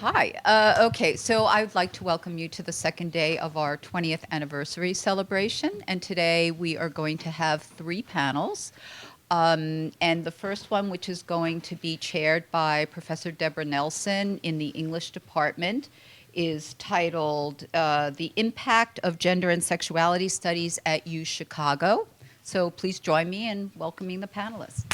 Hi. Okay, so I would like to welcome you to the second day of our 20th anniversary celebration. And today we are going to have 3 panels. And the first one, which is going to be chaired by Professor Deborah Nelson in the English department, is titled The Impact of Gender and Sexuality Studies at UChicago. So please join me in welcoming the panelists.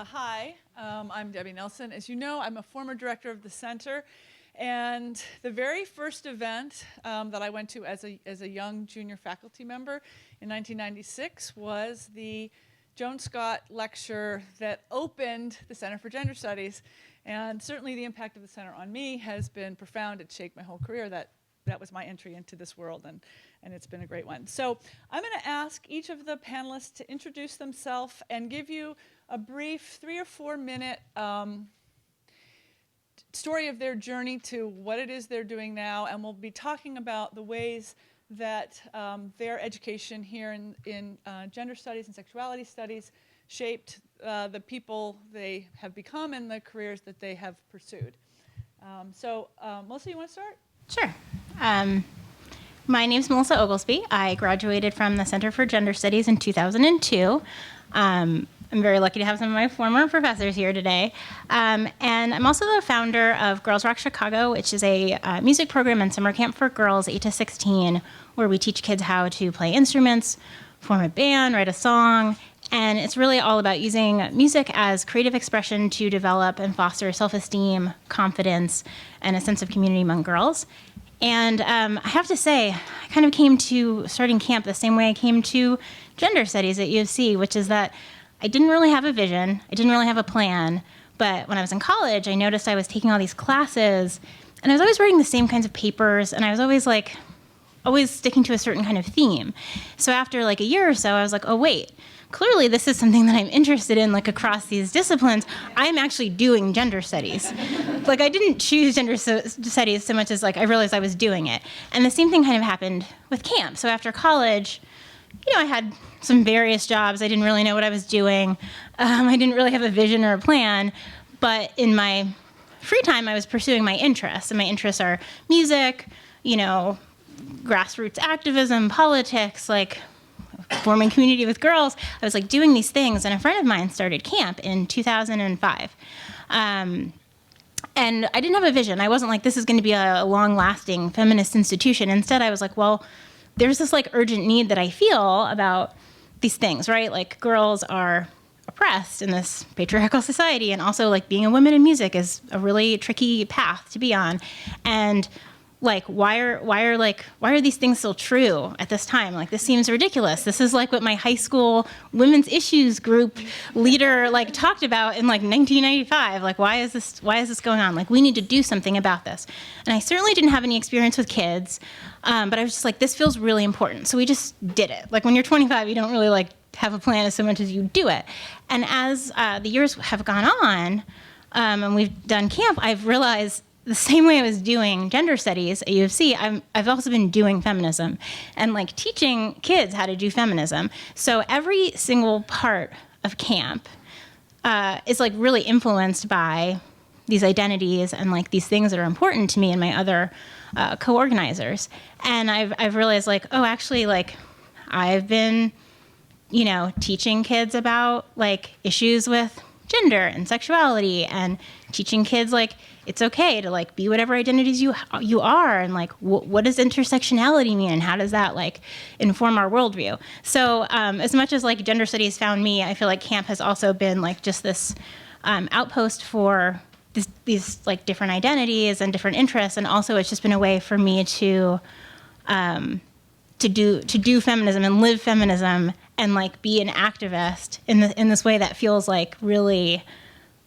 Hi, I'm Debbie Nelson. As you know, I'm a former director of the center, and the very first event that I went to as a young junior faculty member in 1996 was the Joan Scott lecture that opened the Center for Gender Studies, and certainly the impact of the center on me has been profound. It shaped my whole career. That was my entry into this world, and it's been a great one. So I'm going to ask each of the panelists to introduce themselves and give you a brief 3 or 4 minute story of their journey to what it is they're doing now, and we'll be talking about the ways that their education here in gender studies and sexuality studies shaped the people they have become and the careers that they have pursued. Melissa, you want to start? Sure. My name's Melissa Oglesby. I graduated from the Center for Gender Studies in 2002. I'm very lucky to have some of my former professors here today. And I'm also the founder of Girls Rock Chicago, which is a music program and summer camp for girls 8 to 16, where we teach kids how to play instruments, form a band, write a song. And it's really all about using music as creative expression to develop and foster self-esteem, confidence, and a sense of community among girls. And I have to say, I kind of came to starting camp the same way I came to gender studies at U of C, which is that I didn't really have a vision. I didn't really have a plan. But when I was in college, I noticed I was taking all these classes, and I was always writing the same kinds of papers, and I was always sticking to a certain kind of theme. So after like a year or so, I was like, oh, wait. Clearly, this is something that I'm interested in, like across these disciplines. I'm actually doing gender studies. Like, I didn't choose gender studies so much as like I realized I was doing it. And the same thing kind of happened with camp. So after college, I had some various jobs. I didn't really know what I was doing. I didn't really have a vision or a plan. But in my free time, I was pursuing my interests. And my interests are music, grassroots activism, politics, like forming community with girls. I was like doing these things, and a friend of mine started camp in 2005. And I didn't have a vision. I wasn't like, this is going to be a long-lasting feminist institution. Instead, I was like, well, there's this like urgent need that I feel about these things, right? Like, girls are oppressed in this patriarchal society, and also like being a woman in music is a really tricky path to be on. And like, why are these things still true at this time? Like, this seems ridiculous. This is like what my high school women's issues group leader like talked about in like 1995. Like, why is this going on? Like, we need to do something about this. And I certainly didn't have any experience with kids, but I was just like, this feels really important. So we just did it. Like, when you're 25, you don't really like have a plan as so much as you do it. And as the years have gone on, and we've done camp, I've realized the same way I was doing gender studies at U of C, I've also been doing feminism and like teaching kids how to do feminism. So every single part of camp is like really influenced by these identities and like these things that are important to me and my other co-organizers. And I've realized like, oh, actually, like I've been, teaching kids about like issues with gender and sexuality, and teaching kids like it's okay to like be whatever identities you are, and like what does intersectionality mean, and how does that like inform our worldview. So as much as like gender studies found me, I feel like camp has also been like just this outpost for these like different identities and different interests, and also it's just been a way for me to do feminism and live feminism and like be an activist in this way that feels like really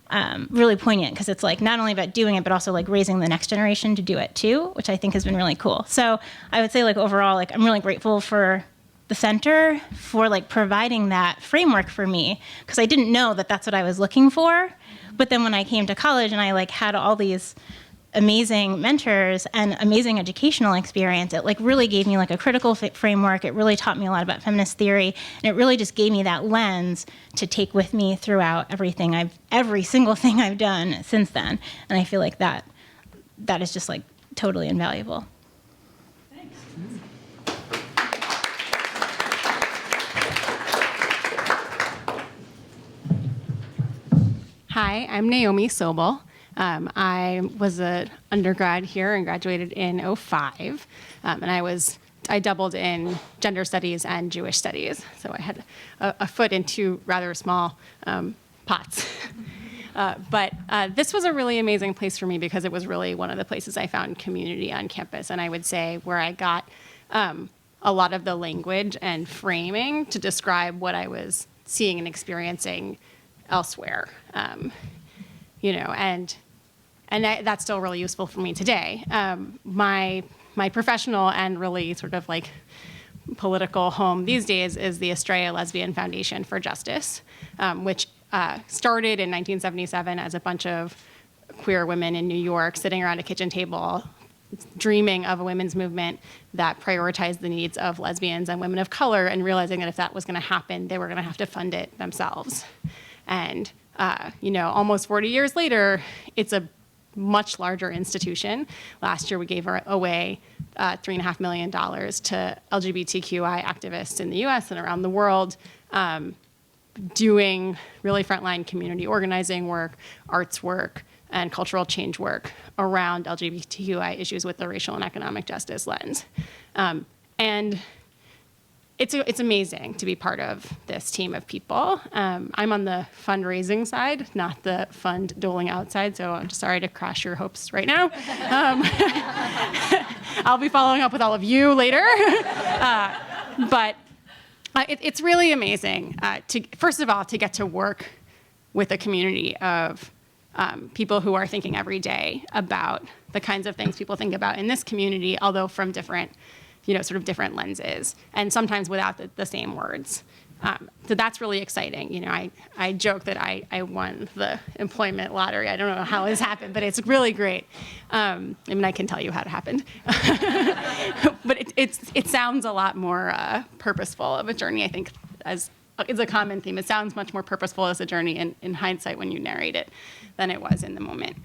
poignant, because it's like not only about doing it but also like raising the next generation to do it too, which I think has been really cool. So I would say like overall, like I'm really grateful for the center for like providing that framework for me, because I didn't know that that's what I was looking for. But then when I came to college and I like had all these amazing mentors and amazing educational experience. It like really gave me like a critical framework. It really taught me a lot about feminist theory, and it really just gave me that lens to take with me throughout every single thing I've done since then. And I feel like that is just like totally invaluable. Hi, I'm Naomi Sobel. I was an undergrad here and graduated in '05, and I doubled in gender studies and Jewish studies, so I had a foot in two rather small pots. But this was a really amazing place for me because it was really one of the places I found community on campus, and I would say where I got a lot of the language and framing to describe what I was seeing and experiencing elsewhere. And that's still really useful for me today. My professional and really sort of like political home these days is the Astraea Lesbian Foundation for Justice, which started in 1977 as a bunch of queer women in New York sitting around a kitchen table dreaming of a women's movement that prioritized the needs of lesbians and women of color, and realizing that if that was going to happen, they were going to have to fund it themselves. And almost 40 years later, it's a much larger institution. Last year, we gave away $3.5 million to LGBTQI activists in the US and around the world, doing really frontline community organizing work, arts work, and cultural change work around LGBTQI issues with the racial and economic justice lens. And it's amazing to be part of this team of people. I'm on the fundraising side, not the fund doling out side, so I'm just sorry to crash your hopes right now. I'll be following up with all of you later. But it's really amazing, first of all, to get to work with a community of people who are thinking every day about the kinds of things people think about in this community, although from different different lenses, and sometimes without the same words. So that's really exciting. I joke that I won the employment lottery. I don't know how this happened, but it's really great. I can tell you how it happened. But it sounds a lot more purposeful of a journey, I think, as it's a common theme. It sounds much more purposeful as a journey in hindsight when you narrate it than it was in the moment.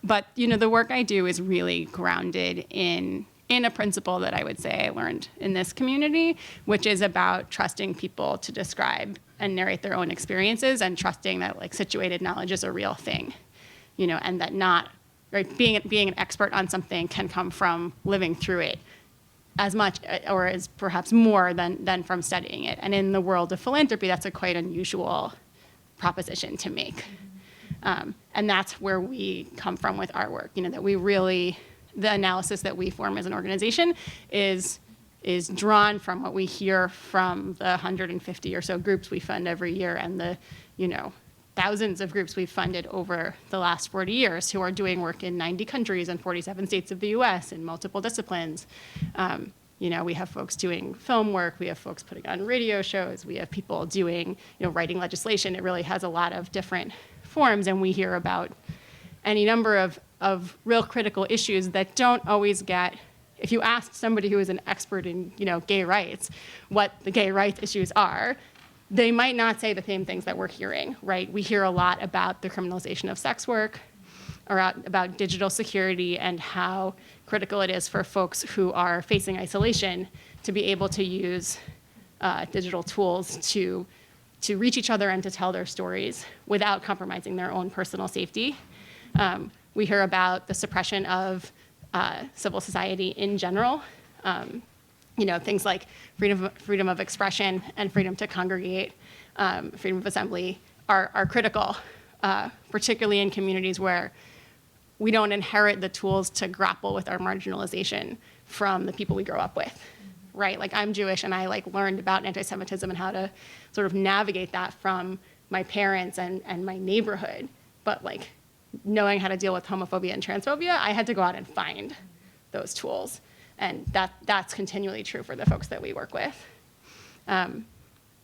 But the work I do is really grounded in a principle that I would say I learned in this community, which is about trusting people to describe and narrate their own experiences, and trusting that like situated knowledge is a real thing, and that being an expert on something can come from living through it as much or as perhaps more than from studying it. And in the world of philanthropy, that's a quite unusual proposition to make. And that's where we come from with our work, that we really, the analysis that we form as an organization is drawn from what we hear from the 150 or so groups we fund every year, and the thousands of groups we've funded over the last 40 years who are doing work in 90 countries and 47 states of the US in multiple disciplines. We have folks doing film work, we have folks putting on radio shows, we have people doing, writing legislation. It really has a lot of different forms, and we hear about any number of real critical issues that don't always get, if you ask somebody who is an expert in gay rights what the gay rights issues are, they might not say the same things that we're hearing, right? We hear a lot about the criminalization of sex work, or about digital security, and how critical it is for folks who are facing isolation to be able to use digital tools to reach each other and to tell their stories without compromising their own personal safety. We hear about the suppression of civil society in general. Things like freedom of expression and freedom to congregate, freedom of assembly are critical, particularly in communities where we don't inherit the tools to grapple with our marginalization from the people we grow up with, right? Like, I'm Jewish, and I learned about anti-Semitism and how to sort of navigate that from my parents and my neighborhood. But knowing how to deal with homophobia and transphobia, I had to go out and find those tools. And that's continually true for the folks that we work with. And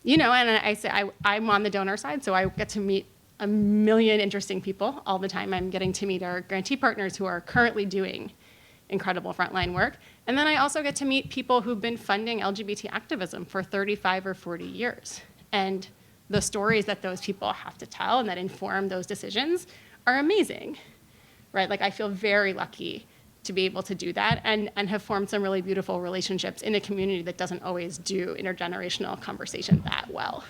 I say I'm on the donor side, so I get to meet a million interesting people all the time. I'm getting to meet our grantee partners who are currently doing incredible frontline work. And then I also get to meet people who've been funding LGBT activism for 35 or 40 years. And the stories that those people have to tell and that inform those decisions are amazing, right? Like, I feel very lucky to be able to do that and have formed some really beautiful relationships in a community that doesn't always do intergenerational conversation that well.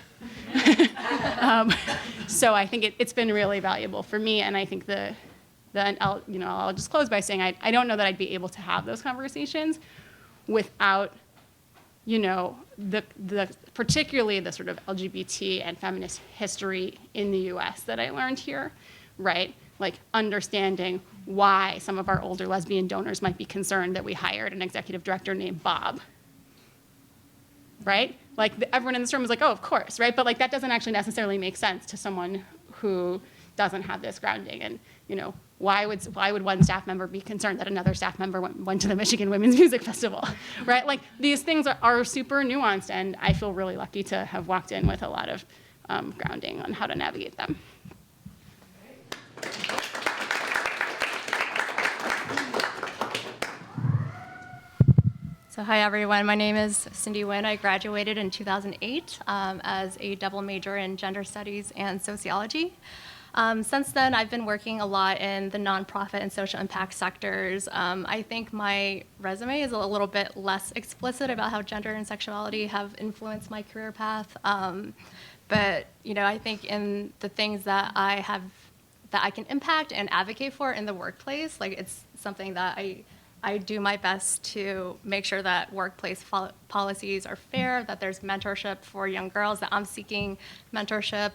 So I think it's been really valuable for me, and I think I'll just close by saying I don't know that I'd be able to have those conversations without, particularly the sort of LGBT and feminist history in the US that I learned here, right? Like, understanding why some of our older lesbian donors might be concerned that we hired an executive director named Bob, right? Like, everyone in this room is like, oh, of course, right? But like, that doesn't actually necessarily make sense to someone who doesn't have this grounding. And why would one staff member be concerned that another staff member went to the Michigan Women's Music Festival, right? Like, these things are super nuanced, and I feel really lucky to have walked in with a lot of grounding on how to navigate them. So hi everyone, my name is Cindy Nguyen. I graduated in 2008 as a double major in gender studies and sociology. Since then, I've been working a lot in the nonprofit and social impact sectors. I think my resume is a little bit less explicit about how gender and sexuality have influenced my career path. But I think in the things that I can impact and advocate for in the workplace, like, it's something that I do my best to make sure that workplace policies are fair, that there's mentorship for young girls, that I'm seeking mentorship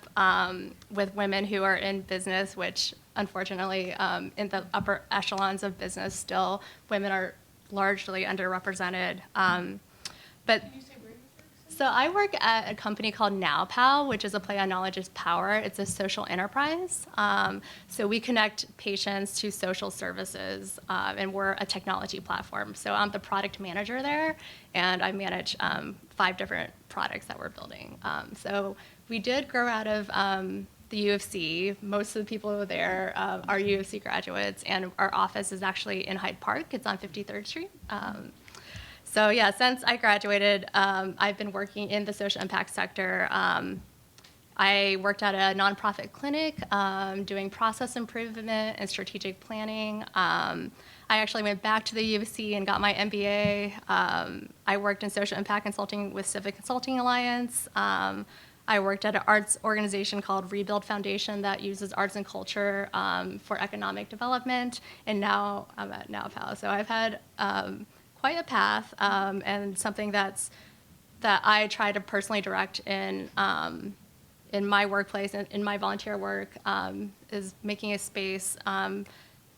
with women who are in business, which unfortunately in the upper echelons of business still, women are largely underrepresented. But so I work at a company called NowPow, which is a play on knowledge is power. It's a social enterprise. So we connect patients to social services, and we're a technology platform. So I'm the product manager there, and I manage 5 different products that we're building. So we did grow out of the U of C. Most of the people there are U of C graduates, and our office is actually in Hyde Park. It's on 53rd Street. So yeah, since I graduated, I've been working in the social impact sector. I worked at a nonprofit clinic doing process improvement and strategic planning. I actually went back to the U of C and got my MBA. I worked in social impact consulting with Civic Consulting Alliance. I worked at an arts organization called Rebuild Foundation that uses arts and culture for economic development, and now I'm at NowPow. So I've had quite a path, and something that I try to personally direct in my workplace and in my volunteer work is making a space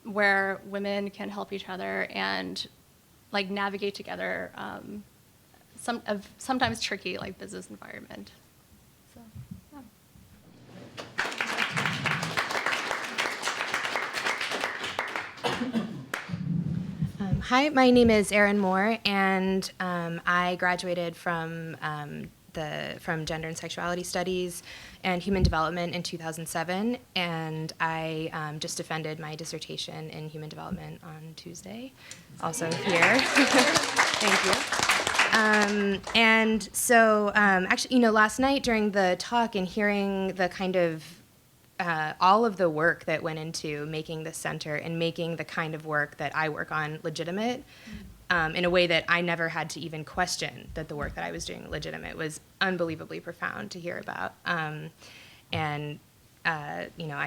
where women can help each other and like navigate together sometimes tricky like business environment. So, yeah. Hi, my name is Erin Moore, and I graduated from Gender and Sexuality Studies and Human Development in 2007, and I just defended my dissertation in Human Development on Tuesday, also here. Thank you. And so, actually, last night during the talk and hearing the kind of all of the work that went into making this center and making the kind of work that I work on legitimate in a way that I never had to even question that the work that I was doing legitimate was unbelievably profound to hear about. I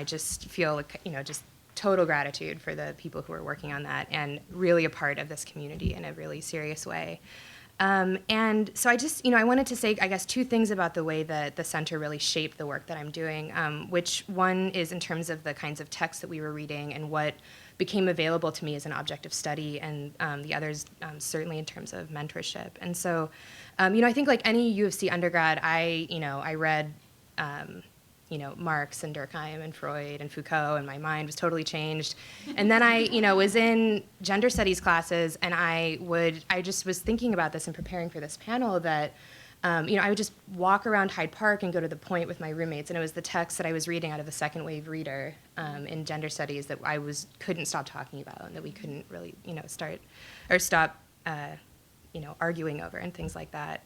just feel like, just total gratitude for the people who are working on that and really a part of this community in a really serious way. And so I just, I wanted to say, I guess, 2 things about the way that the center really shaped the work that I'm doing, which one is in terms of the kinds of texts that we were reading and what became available to me as an object of study, and the others certainly in terms of mentorship. And so, I think like any U of C undergrad, I read, Marx and Durkheim and Freud and Foucault, and my mind was totally changed. And then I, was in gender studies classes, and I just was thinking about this and preparing for this panel that I would just walk around Hyde Park and go to the Point with my roommates, and it was the text that I was reading out of the second wave reader in gender studies that I couldn't stop talking about, and that we couldn't really, stop, arguing over and things like that.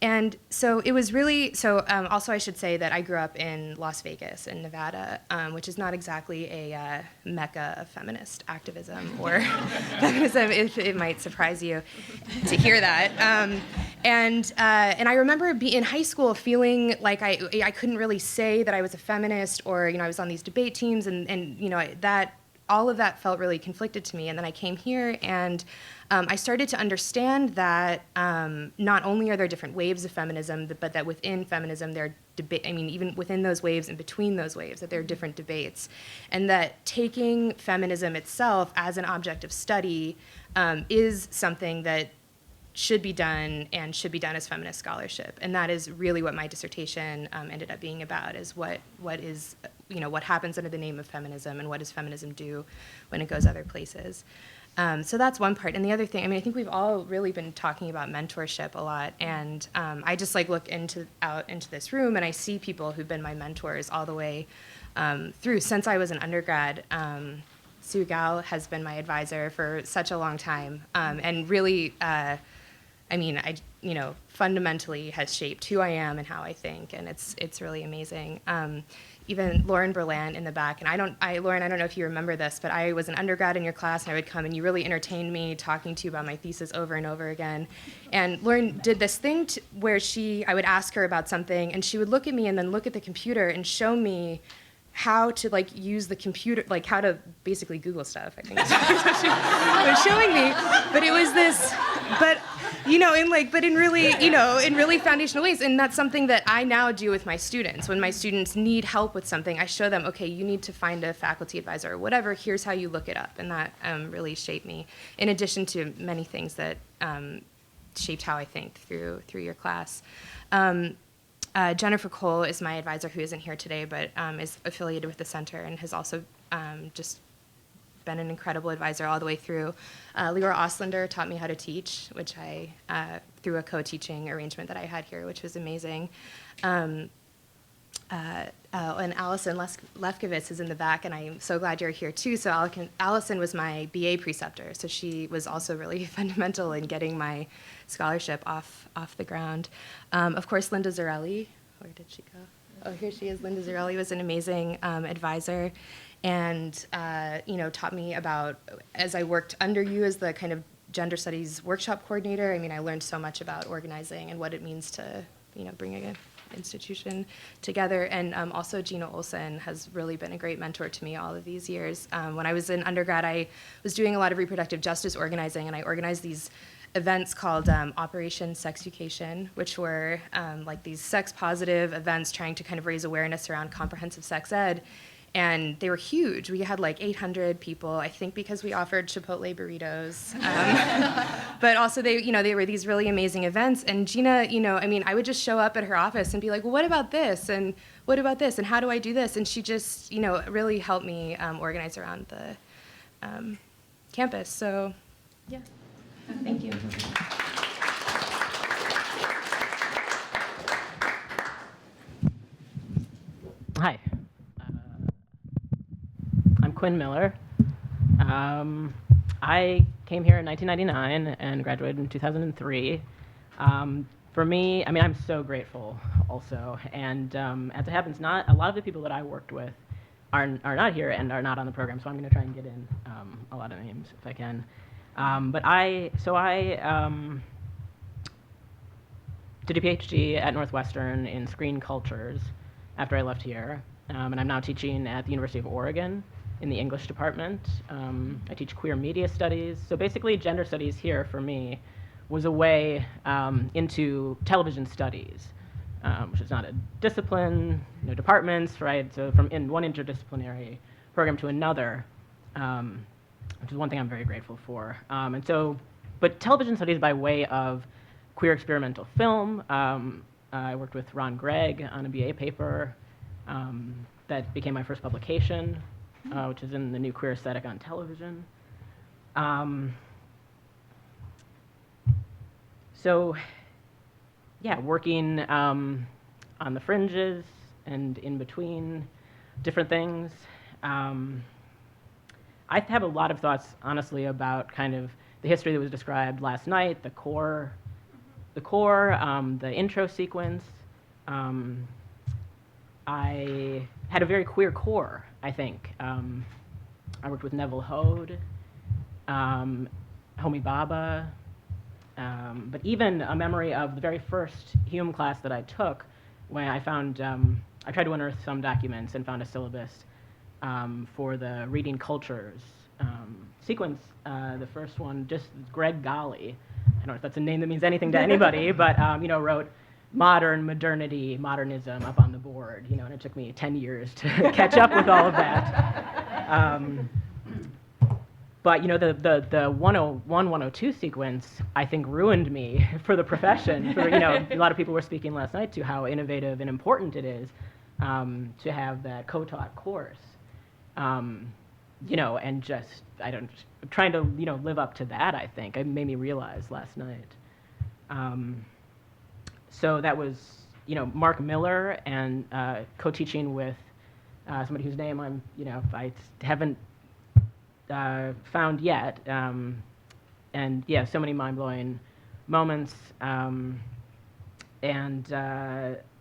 And so it was really, also I should say that I grew up in Las Vegas in Nevada, which is not exactly a mecca of feminist activism or feminism, if it might surprise you to hear that. And I remember in high school feeling like I couldn't really say that I was a feminist, or, I was on these debate teams, and that all of that felt really conflicted to me. And then I came here, and I started to understand that not only are there different waves of feminism, but that within feminism there are even within those waves and between those waves, that there are different debates, and that taking feminism itself as an object of study is something that should be done, and should be done as feminist scholarship. And that is really what my dissertation ended up being about, is what happens under the name of feminism, and what does feminism do when it goes other places. So that's one part. And the other thing, I think we've all really been talking about mentorship a lot, and I just look out into this room, and I see people who've been my mentors all the way through. Since I was an undergrad, Sue Gao has been my advisor for such a long time, and really, fundamentally has shaped who I am and how I think, and it's really amazing. Even Lauren Berland in the back, and Lauren, I don't know if you remember this, but I was an undergrad in your class, and I would come, and you really entertained me talking to you about my thesis over and over again. And Lauren did this thing where I would ask her about something, and she would look at me and then look at the computer and show me how to use the computer, how to basically Google stuff, I think. She was showing me, but it was this, in really foundational ways. And that's something that I now do with my students. When my students need help with something, I show them, okay, you need to find a faculty advisor or whatever, here's how you look it up. And that really shaped me, in addition to many things that shaped how I think through your class. Jennifer Cole is my advisor, who isn't here today, but is affiliated with the center, and has also just been an incredible advisor all the way through. Leora Oslander taught me how to teach, which through a co-teaching arrangement that I had here, which was amazing. And Allison Lefkowitz is in the back, and I'm so glad you're here too. So Allison was my BA preceptor, so she was also really fundamental in getting my scholarship off the ground. Of course, Linda Zarelli, where did she go? Oh, here she is. Linda Zarelli was an amazing advisor, and taught me about, as I worked under you as the kind of gender studies workshop coordinator, I learned so much about organizing and what it means to bring an institution together. And also Gina Olson has really been a great mentor to me all of these years. When I was in undergrad, I was doing a lot of reproductive justice organizing, and I organized these events called Operation Sexucation, which were these sex-positive events trying to kind of raise awareness around comprehensive sex ed. And they were huge. We had 800 people, I think, because we offered Chipotle burritos. But also they were these really amazing events. And Gina, I would just show up at her office and be like, well, what about this? And what about this? And how do I do this? And she just, really helped me organize around the campus. So, yeah. Thank you. Hi. I'm Quinn Miller. I came here in 1999 and graduated in 2003. For me, I'm so grateful also. And as it happens, not a lot of the people that I worked with are not here and are not on the program, so I'm going to try and get in a lot of names if I can. But I did a PhD at Northwestern in screen cultures after I left here, and I'm now teaching at the University of Oregon in the English department. I teach queer media studies. So basically, gender studies here for me was a way into television studies, which is not a discipline, no departments, right? So from in one interdisciplinary program to another, which is one thing I'm very grateful for. But television studies by way of queer experimental film. I worked with Ron Gregg on a BA paper that became my first publication, which is in the New Queer Aesthetic on Television. So working on the fringes and in between different things. I have a lot of thoughts, honestly, about kind of the history that was described last night, the core, the intro sequence. I had a very queer core, I think. I worked with Neville Hode, Homi Bhabha, but even a memory of the very first Hume class that I took, when I found, I tried to unearth some documents and found a syllabus for the reading cultures sequence. The first one, just Greg Golly, I don't know if that's a name that means anything to anybody, but wrote modernity, modernism up on the board, and it took me 10 years to catch up with all of that. But the 101, 102 sequence, I think, ruined me for the profession. A lot of people were speaking last night to how innovative and important it is to have that co-taught course. And just trying to live up to that. I think it made me realize last night. So that was Mark Miller and co-teaching with somebody whose name I haven't found yet, and so many mind-blowing moments. And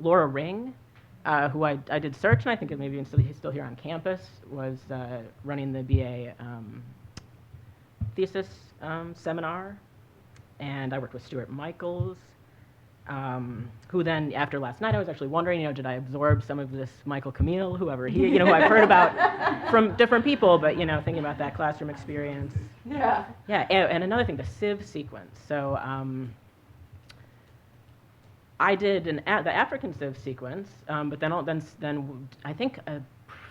Laura Ring, who I did search, and I think maybe he's still here on campus, was running the BA thesis seminar, and I worked with Stuart Michaels, who then, after last night, I was actually wondering, did I absorb some of this Michael Camille, whoever he, who I've heard about from different people, but, thinking about that classroom experience. Yeah. Yeah, and another thing, the Civ sequence. So I did the African Civ sequence, but then I think a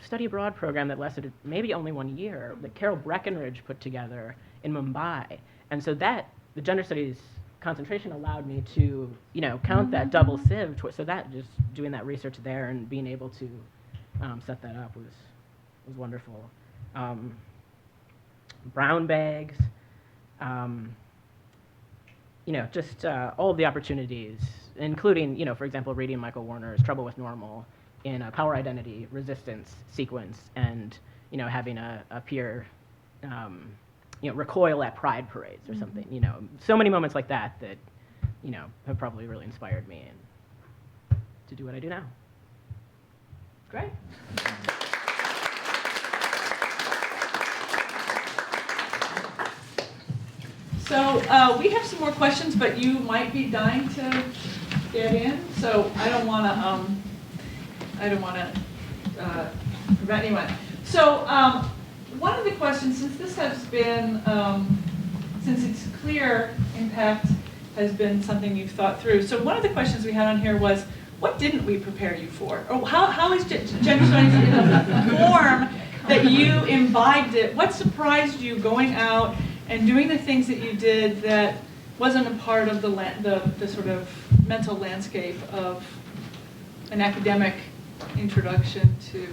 study abroad program that lasted maybe only 1 year that Carol Breckenridge put together in Mumbai. And so the gender studies concentration allowed me to, count that double Civ. So that just doing that research there and being able to set that up was wonderful. Brown bags, just all of the opportunities, including, for example, reading Michael Warner's Trouble with Normal in a power identity resistance sequence, and having a peer recoil at pride parades or something. So many moments like that have probably really inspired me to do what I do now. Great. So we have some more questions, but you might be dying to get in. So I don't want to prevent anyone. So one of the questions, since this has been, since it's clear impact has been something you've thought through. So one of the questions we had on here was, what didn't we prepare you for? Or how is gender studies in a form that you imbibed it? What surprised you going out and doing the things that you did that wasn't a part of the sort of mental landscape of an academic introduction to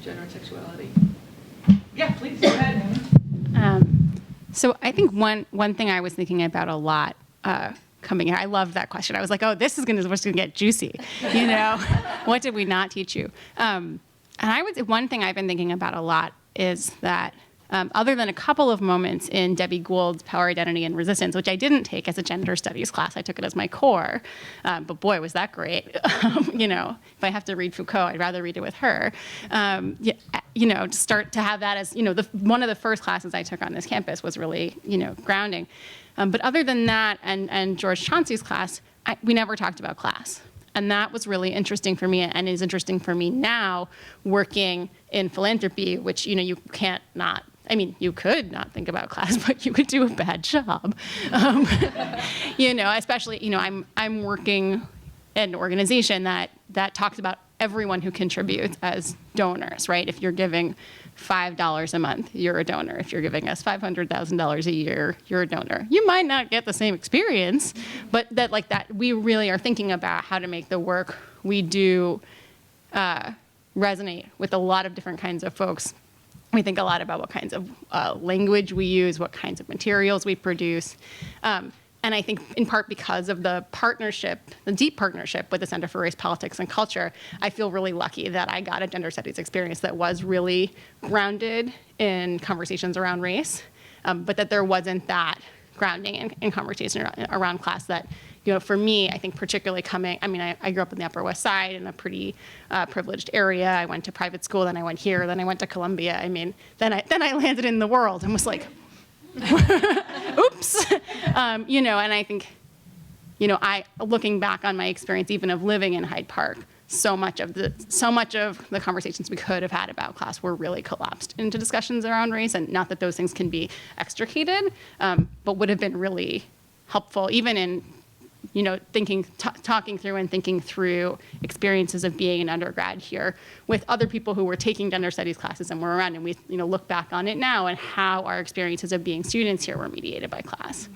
gender and sexuality? Yeah, please, go ahead. So I think one thing I was thinking about a lot coming here, I loved that question. I was like, oh, this is going to get juicy. What did we not teach you? And one thing I've been thinking about a lot is that other than a couple of moments in Debbie Gould's Power, Identity, and Resistance, which I didn't take as a gender studies class, I took it as my core, but boy, was that great. If I have to read Foucault, I'd rather read it with her. To start to have that as, one of the first classes I took on this campus was really, grounding. But other than that, and George Chauncey's class, we never talked about class. And that was really interesting for me, and is interesting for me now, working in philanthropy, which, you can't not, you could not think about class, but you could do a bad job. Especially, I'm working in an organization that talks about everyone who contributes as donors, right? If you're giving $5 a month, you're a donor. If you're giving us $500,000 a year, you're a donor. You might not get the same experience, but that we really are thinking about how to make the work we do resonate with a lot of different kinds of folks. We think a lot about what kinds of language we use, what kinds of materials we produce. And I think in part because of the partnership, the deep partnership with the Center for Race, Politics, and Culture, I feel really lucky that I got a gender studies experience that was really grounded in conversations around race, but that there wasn't that grounding in conversation around class that, for me, I think particularly I grew up in the Upper West Side in a pretty privileged area. I went to private school, then I went here, then I went to Columbia. Then I landed in the world and was like, oops. And I think, looking back on my experience even of living in Hyde Park, so much of the conversations we could have had about class were really collapsed into discussions around race, and not that those things can be extricated, but would have been really helpful even in talking through and thinking through experiences of being an undergrad here with other people who were taking gender studies classes and were around, and we look back on it now and how our experiences of being students here were mediated by class.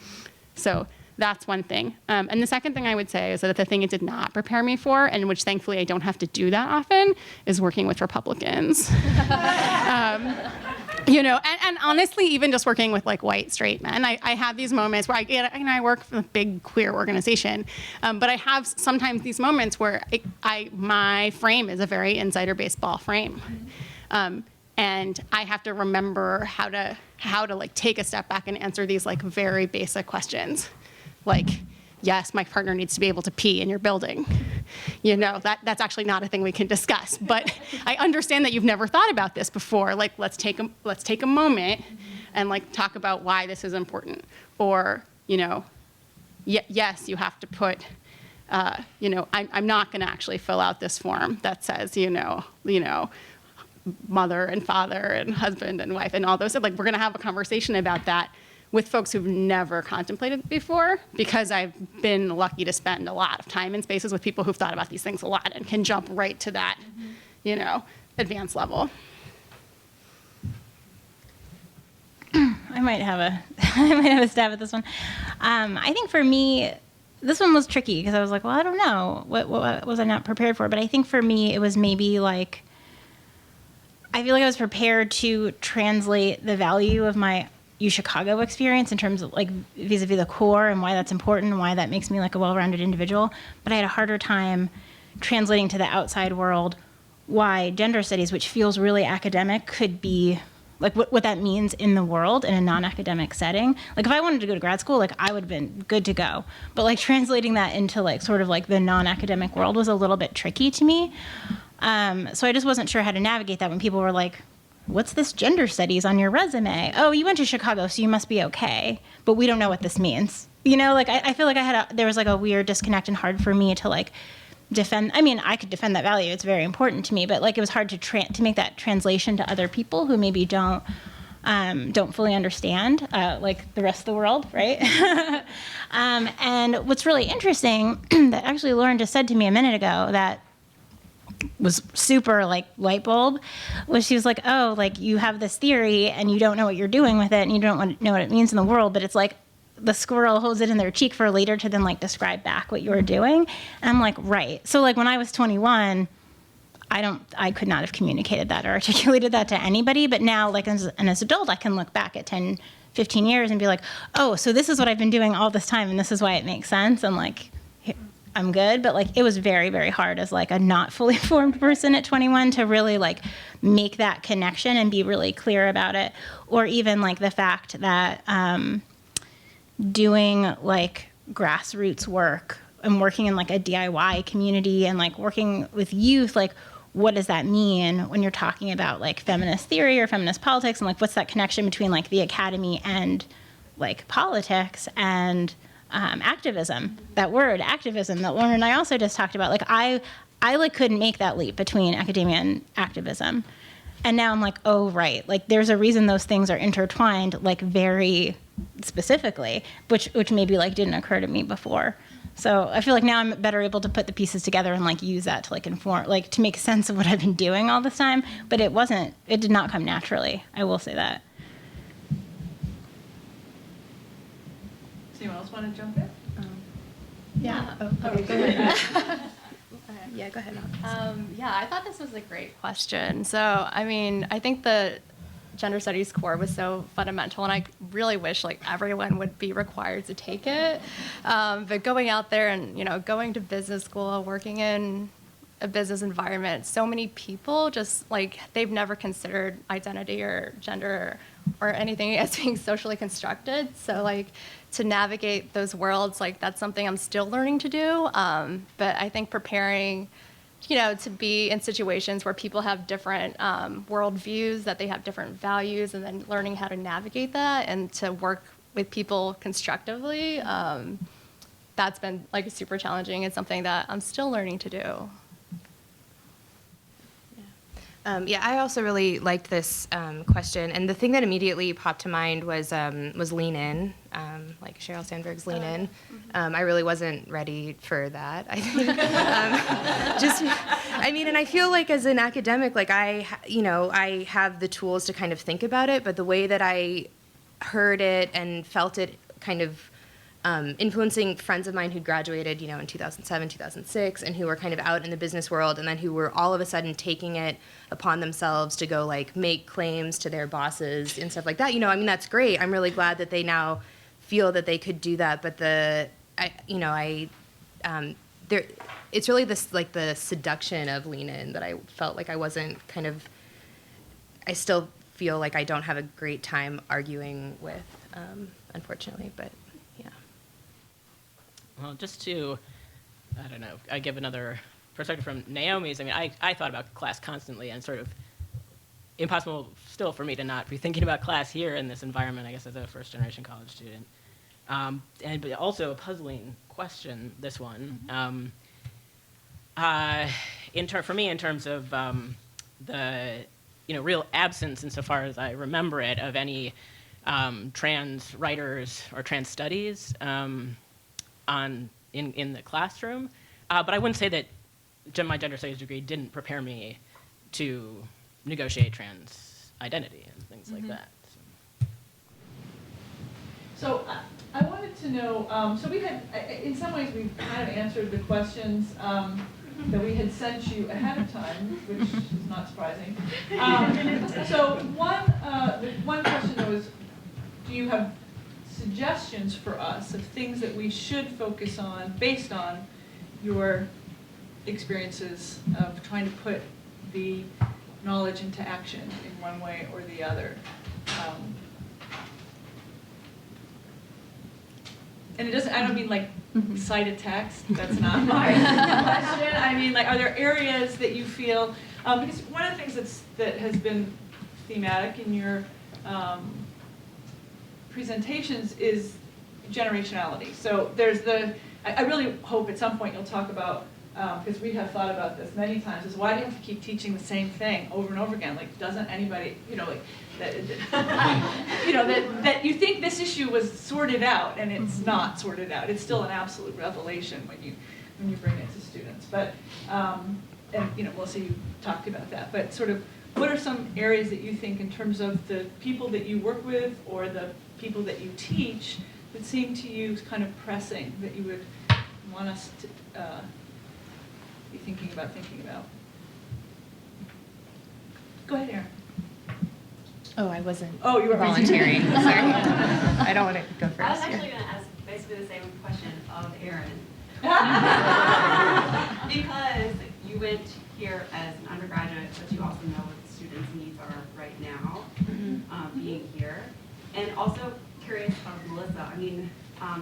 So that's one thing. And the second thing I would say is that the thing it did not prepare me for, and which thankfully I don't have to do that often, is working with Republicans. And honestly, even just working with like white straight men, I have these moments where I work for a big queer organization, but I have sometimes these moments where my frame is a very insider baseball frame. And I have to remember how to like take a step back and answer these like very basic questions. Like, yes, my partner needs to be able to pee in your building. That's actually not a thing we can discuss. But I understand that you've never thought about this before. Like, let's take a moment and like talk about why this is important. Or, yes, you have to put, I'm not going to actually fill out this form that says, mother and father and husband and wife and all those. Like, we're going to have a conversation about that with folks who've never contemplated it before, because I've been lucky to spend a lot of time in spaces with people who've thought about these things a lot and can jump right to that, advanced level. I might have a stab at this one. I think for me, this one was tricky because I was like, well, I don't know. What was I not prepared for? But I think for me, it was maybe like, I feel like I was prepared to translate the value of my UChicago experience in terms of like vis-a-vis the core and why that's important and why that makes me like a well-rounded individual. But I had a harder time translating to the outside world why gender studies, which feels really academic, could be like what that means in the world in a non-academic setting. Like if I wanted to go to grad school, like I would have been good to go. But like translating that into like sort of like the non-academic world was a little bit tricky to me. So I just wasn't sure how to navigate that when people were like, what's this gender studies on your resume? Oh, you went to Chicago, so you must be okay. But we don't know what this means. Like I feel like there was like a weird disconnect and hard for me to like defend. I mean, I could defend that value. It's very important to me, but like it was hard to make that translation to other people who maybe don't fully understand, like the rest of the world, right? And what's really interesting that actually Lauren just said to me a minute ago that was super like light bulb was she was like, oh, like you have this theory and you don't know what you're doing with it and you don't know what it means in the world, but it's like the squirrel holds it in their cheek for later to then like describe back what you were doing. And I'm like, right. So like when I was 21, I could not have communicated that or articulated that to anybody. But now like as an adult, I can look back at 10, 15 years and be like, oh, so this is what I've been doing all this time and this is why it makes sense. And like, I'm good. But like, it was very, very hard as like a not fully formed person at 21 to really like make that connection and be really clear about it. Or even like the fact that doing like grassroots work and working in like a DIY community and like working with youth, like what does that mean when you're talking about like feminist theory or feminist politics and like what's that connection between like the academy and like politics and activism, that word activism that Lauren and I also just talked about. Like I like couldn't make that leap between academia and activism. And now I'm like, oh, right. Like there's a reason those things are intertwined like very specifically, which maybe like didn't occur to me before. So I feel like now I'm better able to put the pieces together and like use that to like inform, like to make sense of what I've been doing all this time. But it did not come naturally. I will say that. Does anyone else want to jump in? Yeah. Oh, Okay, go ahead. Yeah, go ahead. Yeah, I thought this was a great question. So, I mean, I think the gender studies core was so fundamental, and I really wish like everyone would be required to take it. But going out there and, you know, going to business school, working in a business environment, so many people just like they've never considered identity or gender or anything as being socially constructed. So like to navigate those worlds, like that's something I'm still learning to do. But I think preparing, you know, to be in situations where people have different worldviews, that they have different values, and then learning how to navigate that and to work with people constructively, that's been like super challenging. It's something that I'm still learning to do. Yeah, I also really liked this question, and the thing that immediately popped to mind was lean in, like Sheryl Sandberg's lean in. I really wasn't ready for that. I think, and I feel like as an academic, like I have the tools to kind of think about it, but the way that I heard it and felt it kind of influencing friends of mine who graduated, in 2007, 2006, and who were kind of out in the business world, and then who were all of a sudden taking it upon themselves to go like make claims to their bosses and stuff like that. That's great. I'm really glad that they now feel that they could do that. But it's really this like the seduction of lean in that I felt like I wasn't I still feel like I don't have a great time arguing with, unfortunately, but. Well, just to, I give another perspective from Naomi's. I thought about class constantly, and sort of impossible still for me to not be thinking about class here in this environment, I guess, as a first-generation college student. But also a puzzling question, this one. For me, in terms of the real absence, insofar as I remember it, of any trans writers or trans studies in the classroom, but I wouldn't say that my gender studies degree didn't prepare me to negotiate trans identity and things like that. So I wanted to know, so we had, in some ways we've kind of answered the questions that we had sent you ahead of time, which is not surprising. So the one question though is, do you have suggestions for us of things that we should focus on based on your experiences of trying to put the knowledge into action in one way or the other? And I don't mean like cite a text, that's not my question. I mean, like, are there areas that you feel, because one of the things that has been thematic in your presentations is generationality. So there's I really hope at some point you'll talk about, because we have thought about this many times, is why do you have to keep teaching the same thing over and over again? Like, doesn't anybody, that you think this issue was sorted out, and it's not sorted out. It's still an absolute revelation when you bring it to students. But, we'll see you talked about that. But sort of, what are some areas that you think, in terms of the people that you work with or the people that you teach, that seem to you kind of pressing, that you would want us to be thinking about? Go ahead, Erin. Oh, I wasn't. Oh, you were volunteering. Sorry. I don't want to go first. I was actually going to ask basically the same question of Erin. Because you went here as an undergraduate, but you also know what the students' needs are right now, being here. And also curious of Melissa,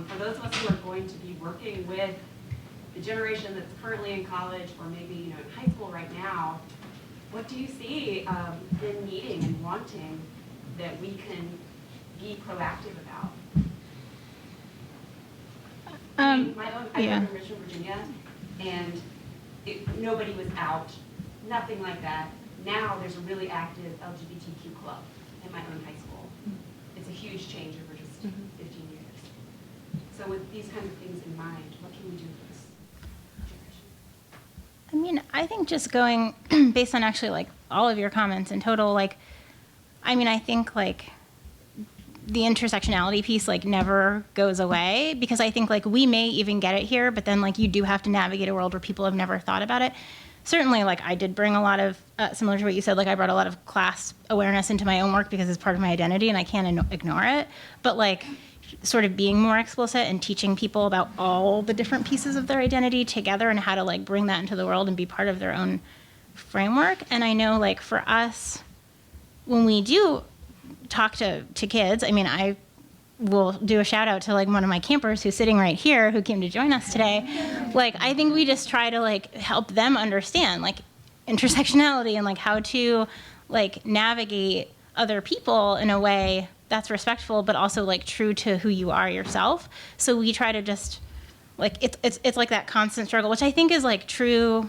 for those of us who are going to be working with the generation that's currently in college or maybe in high school right now, what do you see them needing and wanting that we can be proactive about? I grew up in Richmond, Virginia, and nobody was out, nothing like that. Now there's a really active LGBTQ club in my own high school. It's a huge change over just 15 years. So with these kinds of things in mind, what can we do for this generation? I think just going based on actually like all of your comments in total, I think like the intersectionality piece like never goes away, because I think like we may even get it here, but then like you do have to navigate a world where people have never thought about it. certainly, like, I did bring a lot of, similar to what you said, like, I brought a lot of class awareness into my own work because it's part of my identity and I can't ignore it. But, like, sort of being more explicit and teaching people about all the different pieces of their identity together and how to, like, bring that into the world and be part of their own framework. And I know, like, for us, when we do talk to kids, I mean, I will do a shout out to, like, one of my campers who's sitting right here who came to join us today. Like, I think we just try to, like, help them understand, like, intersectionality and, like, how to, like, navigate other people in a way that's respectful but also, like, true to who you are yourself. So we try to just, like, it's like that constant struggle, which I think is, like, true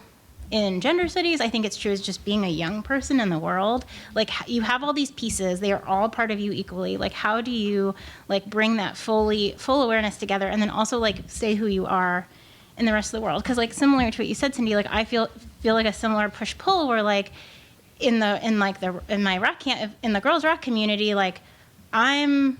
in gender studies. I think it's true as just being a young person in the world. Like, you have all these pieces, they are all part of you equally. Like, how do you, like, bring that full awareness together and then also, like, stay who you are in the rest of the world? Because, like, similar to what you said, Cindy, like, I feel like a similar push-pull where, like, in my rock camp, in the girls rock community, like, I'm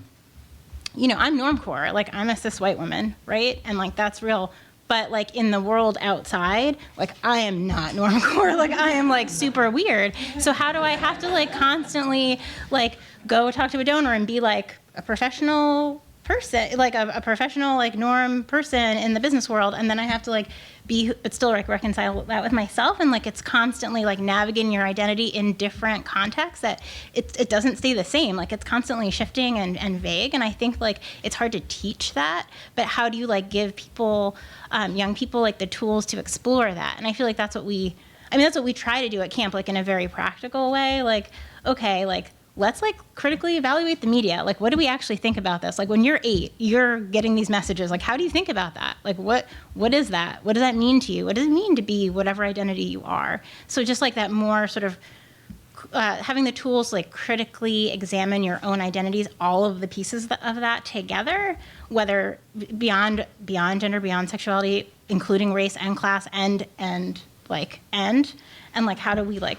normcore. Like, I'm a cis white woman, right? And, like, that's real. But, like, in the world outside, like, I am not normcore. Like, I am, like, super weird. So how do I have to, like, constantly, like, go talk to a donor and be, like, a professional person, like, a professional, like, norm person in the business world, and then I have to, like, but still, like, reconcile that with myself, and, like, it's constantly, like, navigating your identity in different contexts that it doesn't stay the same. Like, it's constantly shifting and vague, and I think, like, it's hard to teach that, but how do you, like, give people, young people, like, the tools to explore that? And I feel like that's what we try to do at camp, like, in a very practical way. Like, okay, like, let's, like, critically evaluate the media. Like, what do we actually think about this? Like, when you're 8, you're getting these messages. Like, how do you think about that? Like, what is that? What does that mean to you? What does it mean to be whatever identity you are? So just, like, that more sort of having the tools to, like, critically examine your own identities, all of the pieces of that together, whether beyond gender, beyond sexuality, including race and class, and like, how do we, like,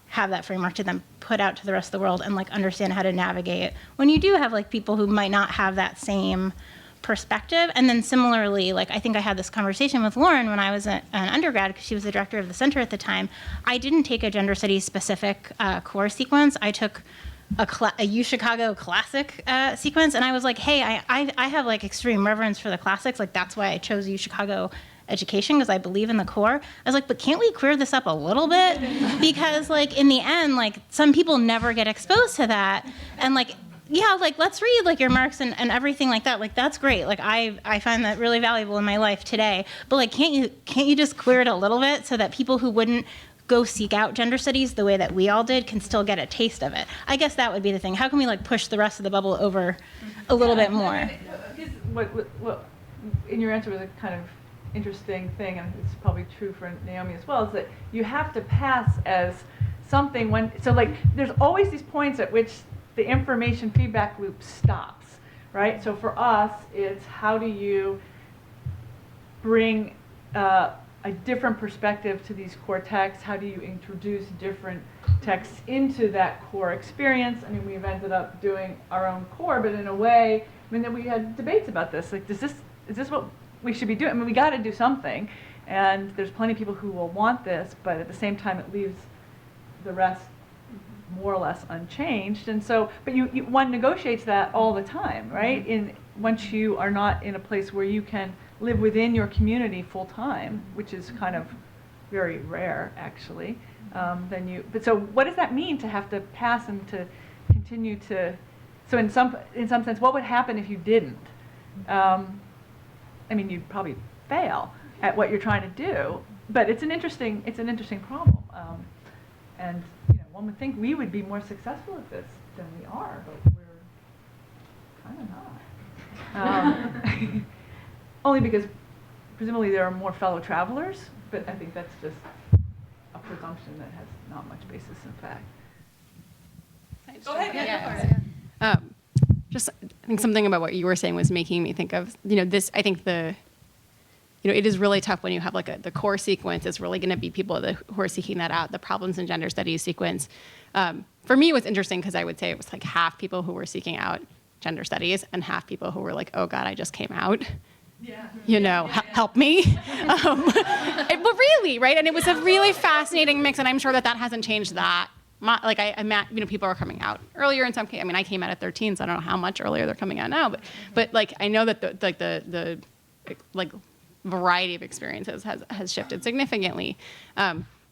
have that framework to then put out to the rest of the world and, like, understand how to navigate when you do have, like, people who might not have that same perspective. And then similarly, like, I think I had this conversation with Lauren when I was an undergrad, because she was the director of the center at the time. I didn't take a gender studies specific core sequence. I took a UChicago classic sequence, and I was like, hey, I have, like, extreme reverence for the classics. Like, that's why I chose UChicago education, because I believe in the core. I was like, but can't we queer this up a little bit? Because, like, in the end, like, some people never get exposed to that. And, like, yeah, like, let's read, like, your Marx and everything like that. Like, that's great. Like, I find that really valuable in my life today. But, like, can't you just queer it a little bit so that people who wouldn't go seek out gender studies the way that we all did can still get a taste of it? I guess that would be the thing. How can we, like, push the rest of the bubble over a little bit more? I mean, what in your answer was a kind of interesting thing, and it's probably true for Naomi as well, is that you have to pass as something like, there's always these points at which the information feedback loop stops, right? So for us, it's how do you bring a different perspective to these core texts? How do you introduce different texts into that core experience? I mean, we've ended up doing our own core, but in a way, I mean, that we had debates about this. Like, is this what we should be doing? I mean, we got to do something, and there's plenty of people who will want this, but at the same time, it leaves the rest more or less unchanged. And so, but one negotiates that all the time, right? Once you are not in a place where you can live within your community full time, which is kind of very rare, actually. But so, what does that mean to have to pass and to continue to? So, in some sense, what would happen if you didn't? I mean, you'd probably fail at what you're trying to do, but it's an interesting problem, and one would think we would be more successful at this than we are, but we're kind of not. Only because presumably there are more fellow travelers, but I think that's just a presumption that has not much basis in fact. Go ahead. I think something about what you were saying was making me think of, this, I think it is really tough when you have, like, the core sequence is really going to be people who are seeking that out, the problems in gender studies sequence. For me, it was interesting because I would say it was like half people who were seeking out gender studies and half people who were like, oh God, I just came out. help me. But really, right? And it was a really fascinating mix, and I'm sure that hasn't changed that. I met, people are coming out earlier in some cases. I mean, I came out at 13, so I don't know how much earlier they're coming out now. But like, I know that the variety of experiences has shifted significantly.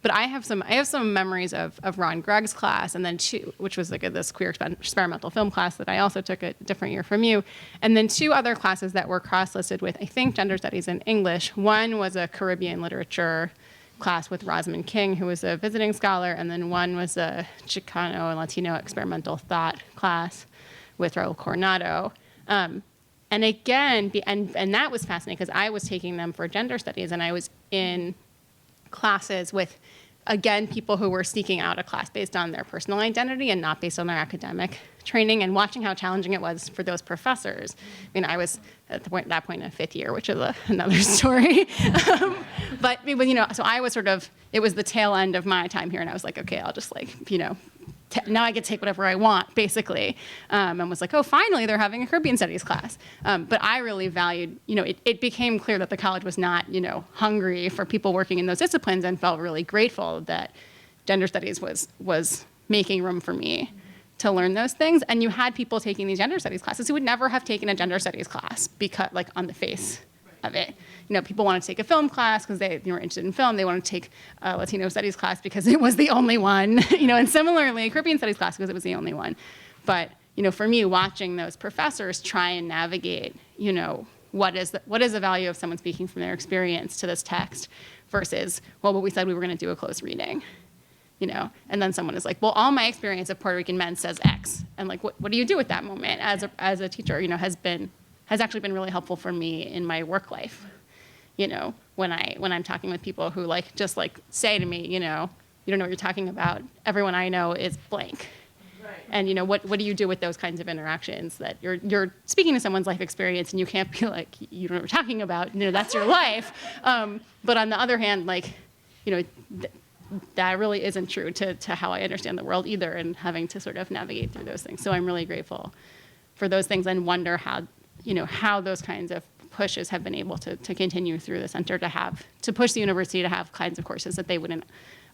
But I have some memories of Ron Gregg's class, and then which was like this queer experimental film class that I also took a different year from you, and then 2 other classes that were cross-listed with, I think, gender studies and English. One was a Caribbean literature class with Rosamund King, who was a visiting scholar, and then one was a Chicano and Latino experimental thought class with Raul Coronado. And again, and that was fascinating because I was taking them for gender studies, and I was in classes with, again, people who were seeking out a class based on their personal identity and not based on their academic training, and watching how challenging it was for those professors. I mean, I was at that point in 5th year, which is another story. But so I was it was the tail end of my time here, and I was like, okay, I'll just now I get to take whatever I want, basically, and was like, oh, finally they're having a Caribbean studies class. But I really valued, it became clear that the college was not, hungry for people working in those disciplines, and felt really grateful that gender studies was making room for me to learn those things. And you had people taking these gender studies classes who would never have taken a gender studies class because, on the face of it. People wanted to take a film class because they were interested in film. They wanted to take a Latino studies class because it was the only one, and similarly a Caribbean studies class because it was the only one. But, for me, watching those professors try and navigate, what is the value of someone speaking from their experience to this text versus, well, what we said we were going to do a close reading, and then someone is like, well, all my experience of Puerto Rican men says X. And what do you do with that moment as a teacher, has actually been really helpful for me in my work life. When I'm talking with people who just say to me, you don't know what you're talking about. Everyone I know is blank. Right. And what do you do with those kinds of interactions that you're speaking to someone's life experience and you can't be like, you don't know what you're talking about. That's your life. But on the other hand, that really isn't true to how I understand the world either, and having to sort of navigate through those things. So I'm really grateful for those things, and wonder how those kinds of pushes have been able to continue through the center to push the university to have kinds of courses that they wouldn't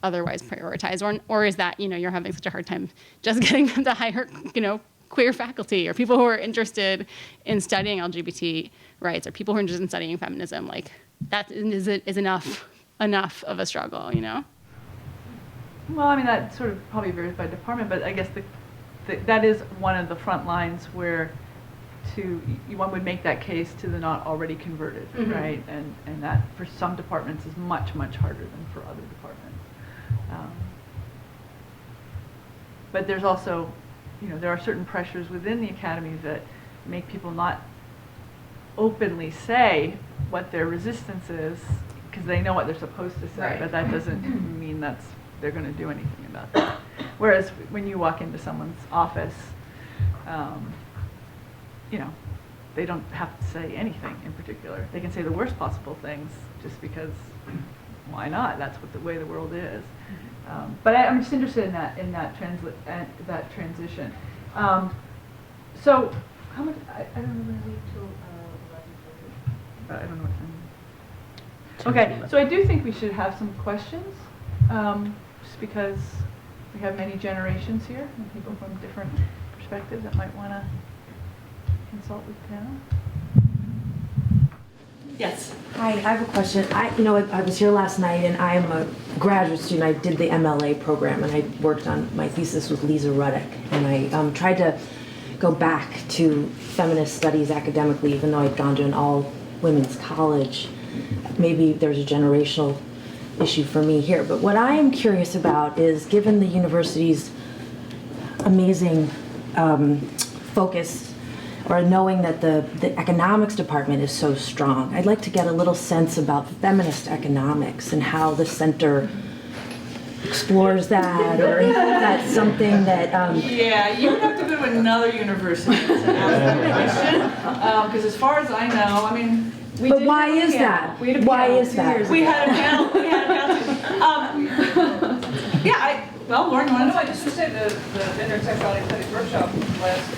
otherwise prioritize, or is that you're having such a hard time just getting them to hire queer faculty or people who are interested in studying LGBT rights or people who are interested in studying feminism, that is enough of a struggle, Well, I mean, that sort of probably varies by department, but I guess that is one of the front lines where one would make that case to the not already converted, mm-hmm. right? And that for some departments is much, much harder than for other departments. But there's also, there are certain pressures within the academy that make people not openly say what their resistance is, because they know what they're supposed to say, right. But that doesn't mean they're going to do anything about that. Whereas when you walk into someone's office, they don't have to say anything in particular. They can say the worst possible things just because, why not? That's what the way the world is. But I'm just interested in that transition. So how much? I don't know when we leave till 11:30. But I don't know what time. Okay, so I do think we should have some questions, just because we have many generations here and people from different perspectives that might want to consult with the panel. Yes. Hi, I have a question. I was here last night, and I'm a graduate student. I did the MLA program, and I worked on my thesis with Lisa Ruddick, and I tried to go back to feminist studies academically, even though I'd gone to an all-women's college. Maybe there's a generational issue for me here, but what I am curious about is, given the university's amazing focus, or knowing that the economics department is so strong, I'd like to get a little sense about feminist economics and how the center explores that, or if that's something that... Yeah, you would have to go to another university to ask that question, because as far as I know, I mean... But why is that? Why is that? We had a panel. Well, Lauren, you want to know? I just said the Gender and Sexuality Studies workshop last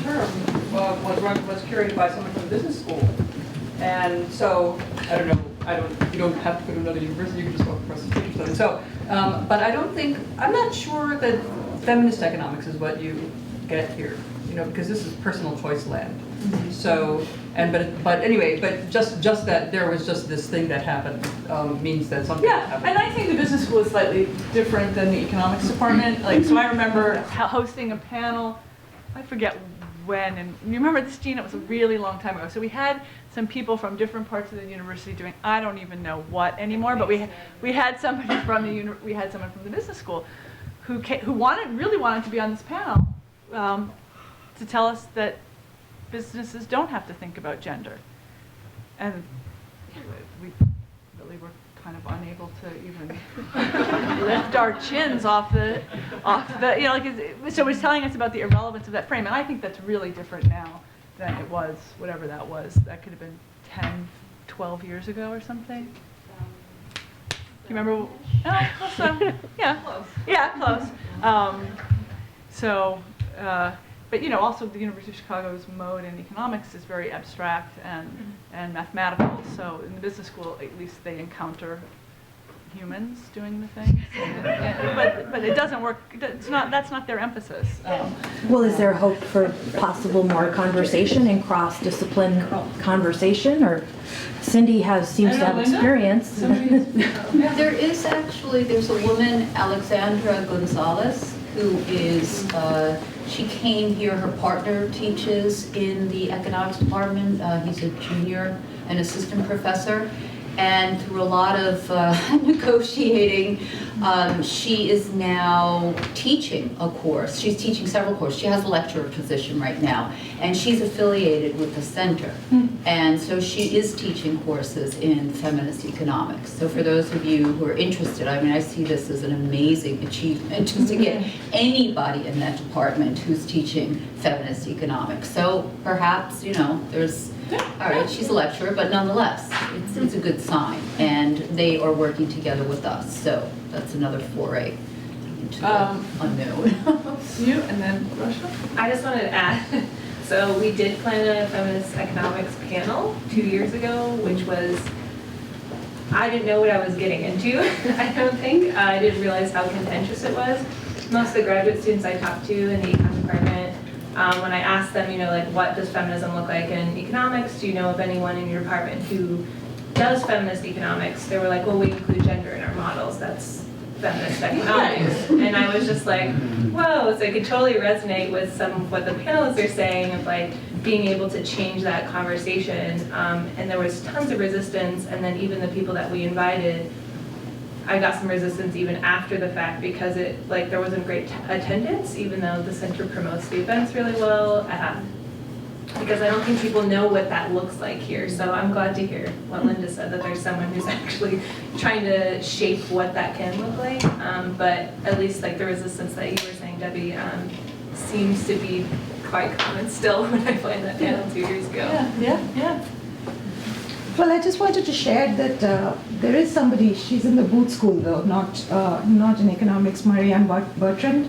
term was curated by someone from the business school, And so, I don't know, you don't have to go to another university, you can just walk across the street or something. So, but I'm not sure that feminist economics is what you get here, because this is personal choice land. So, but anyway, just that there was just this thing that happened means that something happened. And I think the business school is slightly different than the economics department. Like, so I remember hosting a panel, I forget when, and you remember this, Gina? It was a really long time ago. So we had some people from different parts of the university doing I don't even know what anymore, but we had somebody from the business school who really wanted to be on this panel to tell us that businesses don't have to think about gender, and we really were kind of unable to even lift our chins off the so it was telling us about the irrelevance of that frame, and I think that's really different now than it was, whatever that was. That could have been 10, 12 years ago or something. Do you remember? Oh, so, yeah, close. Yeah, close. But also the University of Chicago's mode in economics is very abstract and mathematical. So in the business school, at least they encounter humans doing the things. But it doesn't work. That's not their emphasis. Well, is there hope for possible more conversation and cross-discipline conversation? Or Cindy seems to have experience. There's a woman, Alexandra Gonzalez, who is, she came here, her partner teaches in the economics department. He's a junior and assistant professor. And through a lot of negotiating, she is now teaching a course. She's teaching several courses. She has a lecturer position right now, and she's affiliated with the center. And so she is teaching courses in feminist economics. So for those of you who are interested, I see this as an amazing achievement just to get anybody in that department who's teaching feminist economics. So perhaps, there's all right, she's a lecturer, but nonetheless, it's a good sign. And they are working together with us. So that's another foray into the unknown. You, and then Russia? I just wanted to add, so we did plan a feminist economics panel 2 years ago, which was, I didn't know what I was getting into, I don't think. I didn't realize how contentious it was. Most of the graduate students I talked to in the econ department, when I asked them, what does feminism look like in economics? Do you know of anyone in your department who does feminist economics? They were like, well, we include gender in our models. That's feminist economics. And I was just like, whoa. So I could totally resonate with some of what the panelists are saying of being able to change that conversation. And there was tons of resistance. And then even the people that we invited, I got some resistance even after the fact because there wasn't great attendance, even though the center promotes the events really well. Because I don't think people know what that looks like here. So I'm glad to hear what Linda said, that there's someone who's actually trying to shape what that can look like. But at least the resistance that you were saying, Debbie, seems to be quite common still when I planned that panel 2 years ago. Yeah. Well, I just wanted to share that there is somebody, she's in the Booth School though, not in economics, Marianne Bertrand,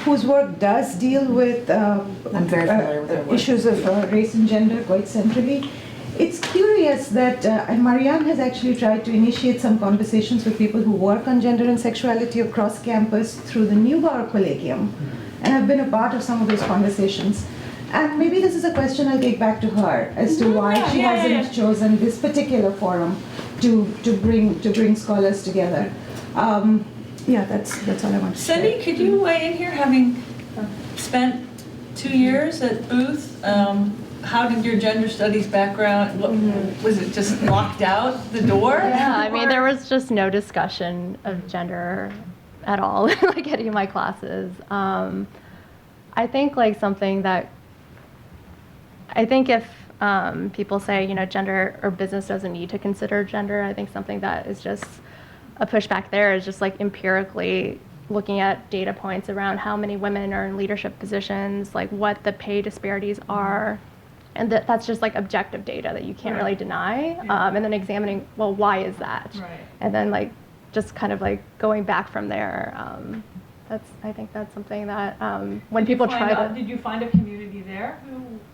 whose work does deal with I'm very familiar with her work. issues of race and gender quite centrally. It's curious that and Marianne has actually tried to initiate some conversations with people who work on gender and sexuality across campus through the Neubauer Collegium, and I've been a part of some of those conversations. And maybe this is a question I'll take back to her as to why she hasn't chosen this particular forum to bring scholars together. That's all I want to share. Cindy, could you weigh in here, having spent 2 years at Booth? How did your gender studies background, was it just locked out the door? Yeah, there was just no discussion of gender at all, any of my classes. I think something that I think if people say, gender or business doesn't need to consider gender, I think something that is just a pushback there is just empirically looking at data points around how many women are in leadership positions, what the pay disparities are, and that's just objective data that you can't really deny, and then examining, well, why is that? Right. And then just kind of going back from there. I think that's something that when people try to... Did you find a community there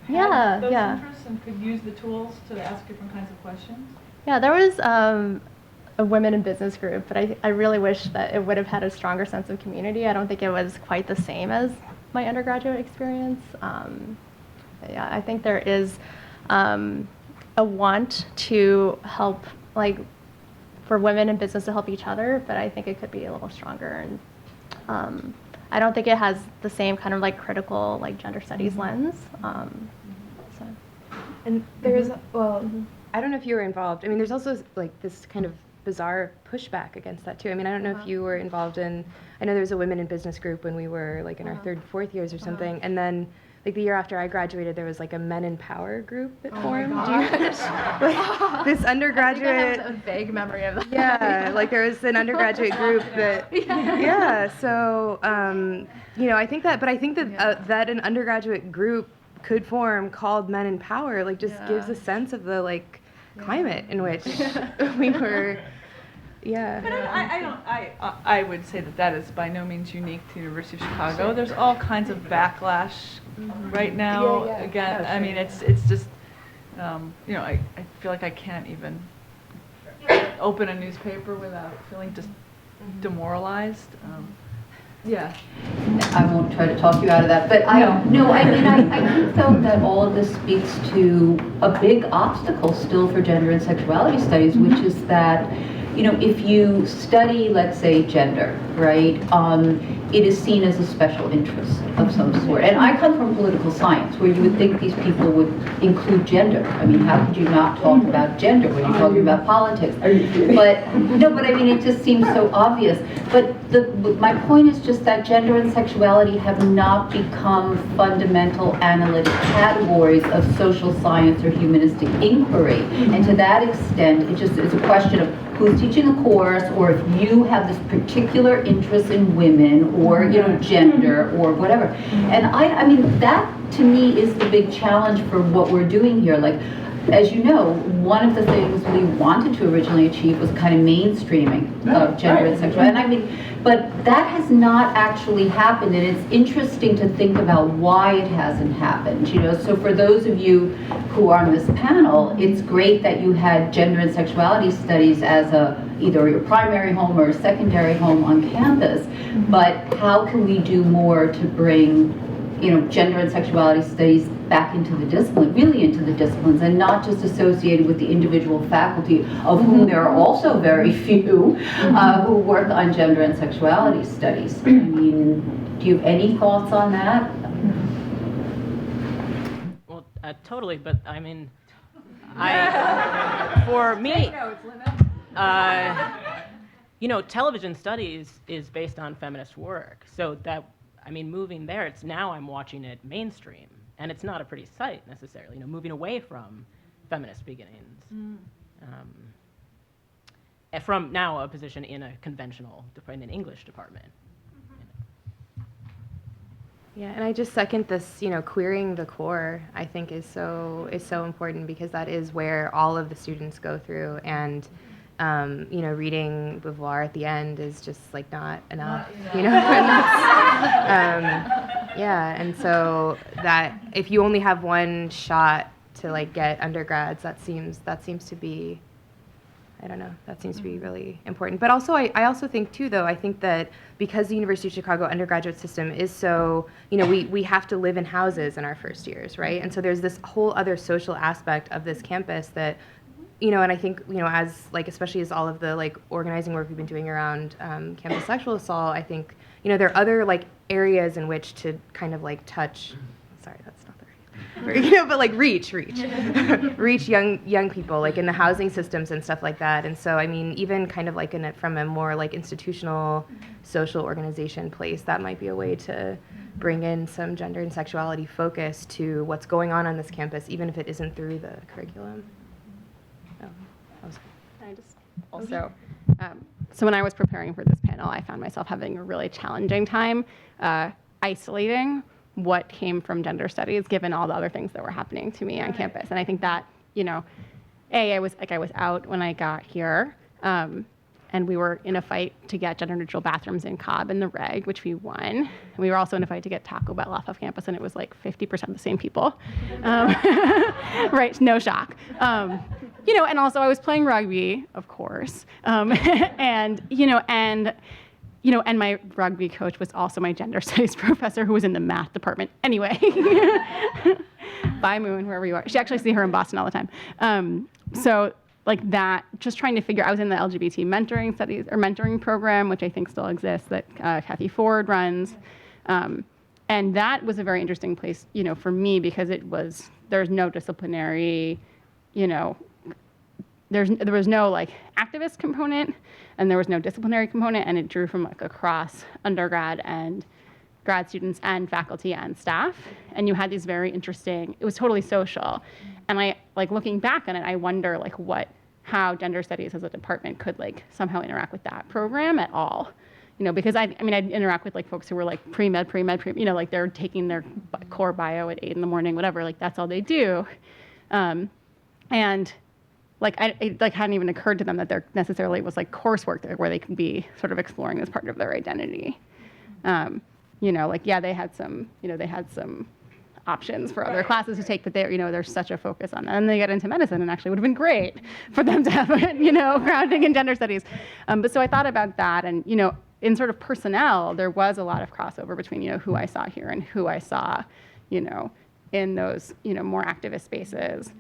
who had those yeah. interests and could use the tools to ask different kinds of questions? Yeah, there was a women in business group, but I really wish that it would have had a stronger sense of community. I don't think it was quite the same as my undergraduate experience. Yeah, I think there is a want to help, like, for women in business to help each other, but I think it could be a little stronger. And I don't think it has the same kind of like critical, like, gender studies lens. So. And there's, well, I don't know if you were involved. I mean, there's also like this kind of bizarre pushback against that too. I mean, I don't know if you were involved in, I know there was a women in business group when we were like in our third, fourth years or something. And then like the year after I graduated, there was like a Men in Power group that formed. Like, this undergraduate. I have a vague memory of that. Yeah, like there was an undergraduate group that. Yeah. So you know, I think that that an undergraduate group could form called Men in Power, like just gives a sense of the like climate in which we were. Yeah. But I would say that is by no means unique to the University of Chicago. There's all kinds of backlash right now. Again, I mean, it's just, you know, I feel like I can't even open a newspaper without feeling just demoralized. Yeah. I won't try to talk you out of that, but I think though that all of this speaks to a big obstacle still for gender and sexuality studies, which is that, you know, if you study, let's say, gender, right, it is seen as a special interest of some sort. And I come from political science, where you would think these people would include gender. I mean, how could you not talk about gender when you're talking about politics? But no, but I mean, it just seems so obvious. But my point is just that gender and sexuality have not become fundamental analytic categories of social science or humanistic inquiry. And to that extent, it just is a question of who's teaching a course, or if you have this particular interest in women, or, you know, gender, or whatever. And I mean, that to me is the big challenge for what we're doing here. Like, as you know, one of the things we wanted to originally achieve was kind of mainstreaming of gender and sexuality. And I mean, but that has not actually happened, and it's interesting to think about why it hasn't happened. You know, so for those of you who are on this panel, it's great that you had gender and sexuality studies as either your primary home or a secondary home on campus. But how can we do more to bring, you know, gender and sexuality studies back into the discipline, really into the disciplines, and not just associated with the individual faculty, of whom there are also very few who work on gender and sexuality studies. I mean, do you have any thoughts on that? Well, totally, but I mean, for me, you know, television studies is based on feminist work, so that, I mean, moving there, it's now I'm watching it mainstream, and it's not a pretty sight necessarily, you know, moving away from feminist beginnings. From now a position in a conventional, in an English department. Yeah, and I just second this, you know, queering the core, I think is so important, because that is where all of the students go through, and you know, reading Beauvoir at the end is just like not enough, you know. Yeah, and so that if you only have one shot to like get undergrads, that seems to be, I don't know, that seems to be really important. But also, I also think too, though, I think that because the University of Chicago undergraduate system is so, you know, we have to live in houses in our first years, right? And so there's this whole other social aspect of this campus that, you know, and I think, you know, as like, especially as all of the like organizing work we've been doing around campus sexual assault, I think, you know, there are other like areas in which to kind of like touch, sorry, that's not the right, you know, but like reach young people, like in the housing systems and stuff like that. And so, I mean, even kind of like from a more like institutional social organization place, that might be a way to bring in some gender and sexuality focus to what's going on this campus, even if it isn't through the curriculum. I just also, so when I was preparing for this panel, I found myself having a really challenging time isolating what came from gender studies, given all the other things that were happening to me on campus. And I think that, you know, I was out when I got here, and we were in a fight to get gender-neutral bathrooms in Cobb in the reg, which we won. And we were also in a fight to get Taco Bell off of campus, and it was like 50% the same people. Right, no shock. You know, and also I was playing rugby, of course, and my rugby coach was also my gender studies professor, who was in the math department. Anyway, bye Moon, wherever you are. She actually see her in Boston all the time. So like that, just trying to figure. I was in the LGBT mentoring studies or mentoring program, which I think still exists, that Kathy Ford runs, and that was a very interesting place, you know, for me, because there's no disciplinary, you know. There was no like activist component, and there was no disciplinary component, and it drew from like across undergrad and grad students and faculty and staff. And you had these very interesting, it was totally social. And I, like looking back on it, I wonder like how gender studies as a department could like somehow interact with that program at all. You know, because I'd interact with like folks who were like pre-med, you know, like they're taking their core bio at 8 in the morning, whatever, like that's all they do. And like it like hadn't even occurred to them that there necessarily was like coursework there where they could be sort of exploring this part of their identity. You know, like they had some options for other classes to take, but there's such a focus on that. And they get into medicine, and actually would have been great for them to have grounding in gender studies. But so I thought about that, and in sort of personnel, there was a lot of crossover between who I saw here and who I saw in those more activist spaces.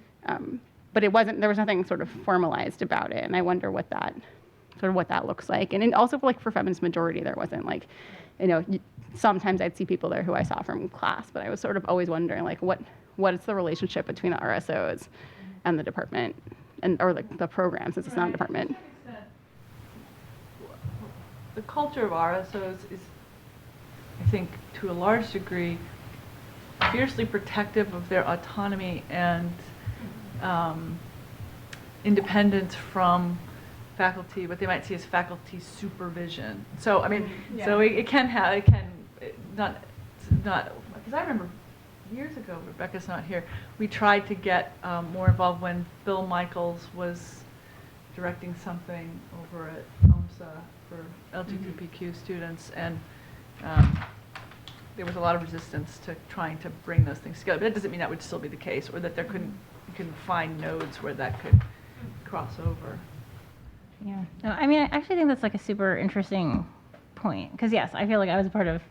But there was nothing sort of formalized about it, and I wonder what that looks like. And also for feminist majority, there wasn't like, sometimes I'd see people there who I saw from class, but I was sort of always wondering like what is the relationship between the RSOs and the department, or like the program, since it's not a department. The culture of RSOs is, I think, to a large degree, fiercely protective of their autonomy and independence from faculty, what they might see as faculty supervision. So I mean, so not, because I remember years ago, Rebecca's not here, we tried to get more involved when Bill Michaels was directing something over at OMSA for LGBTQ students, and there was a lot of resistance to trying to bring those things together. But that doesn't mean that would still be the case, or that you couldn't find nodes where that could cross over. Yeah. No, I mean, I actually think that's like a super interesting point, because yes, I feel like I was a part of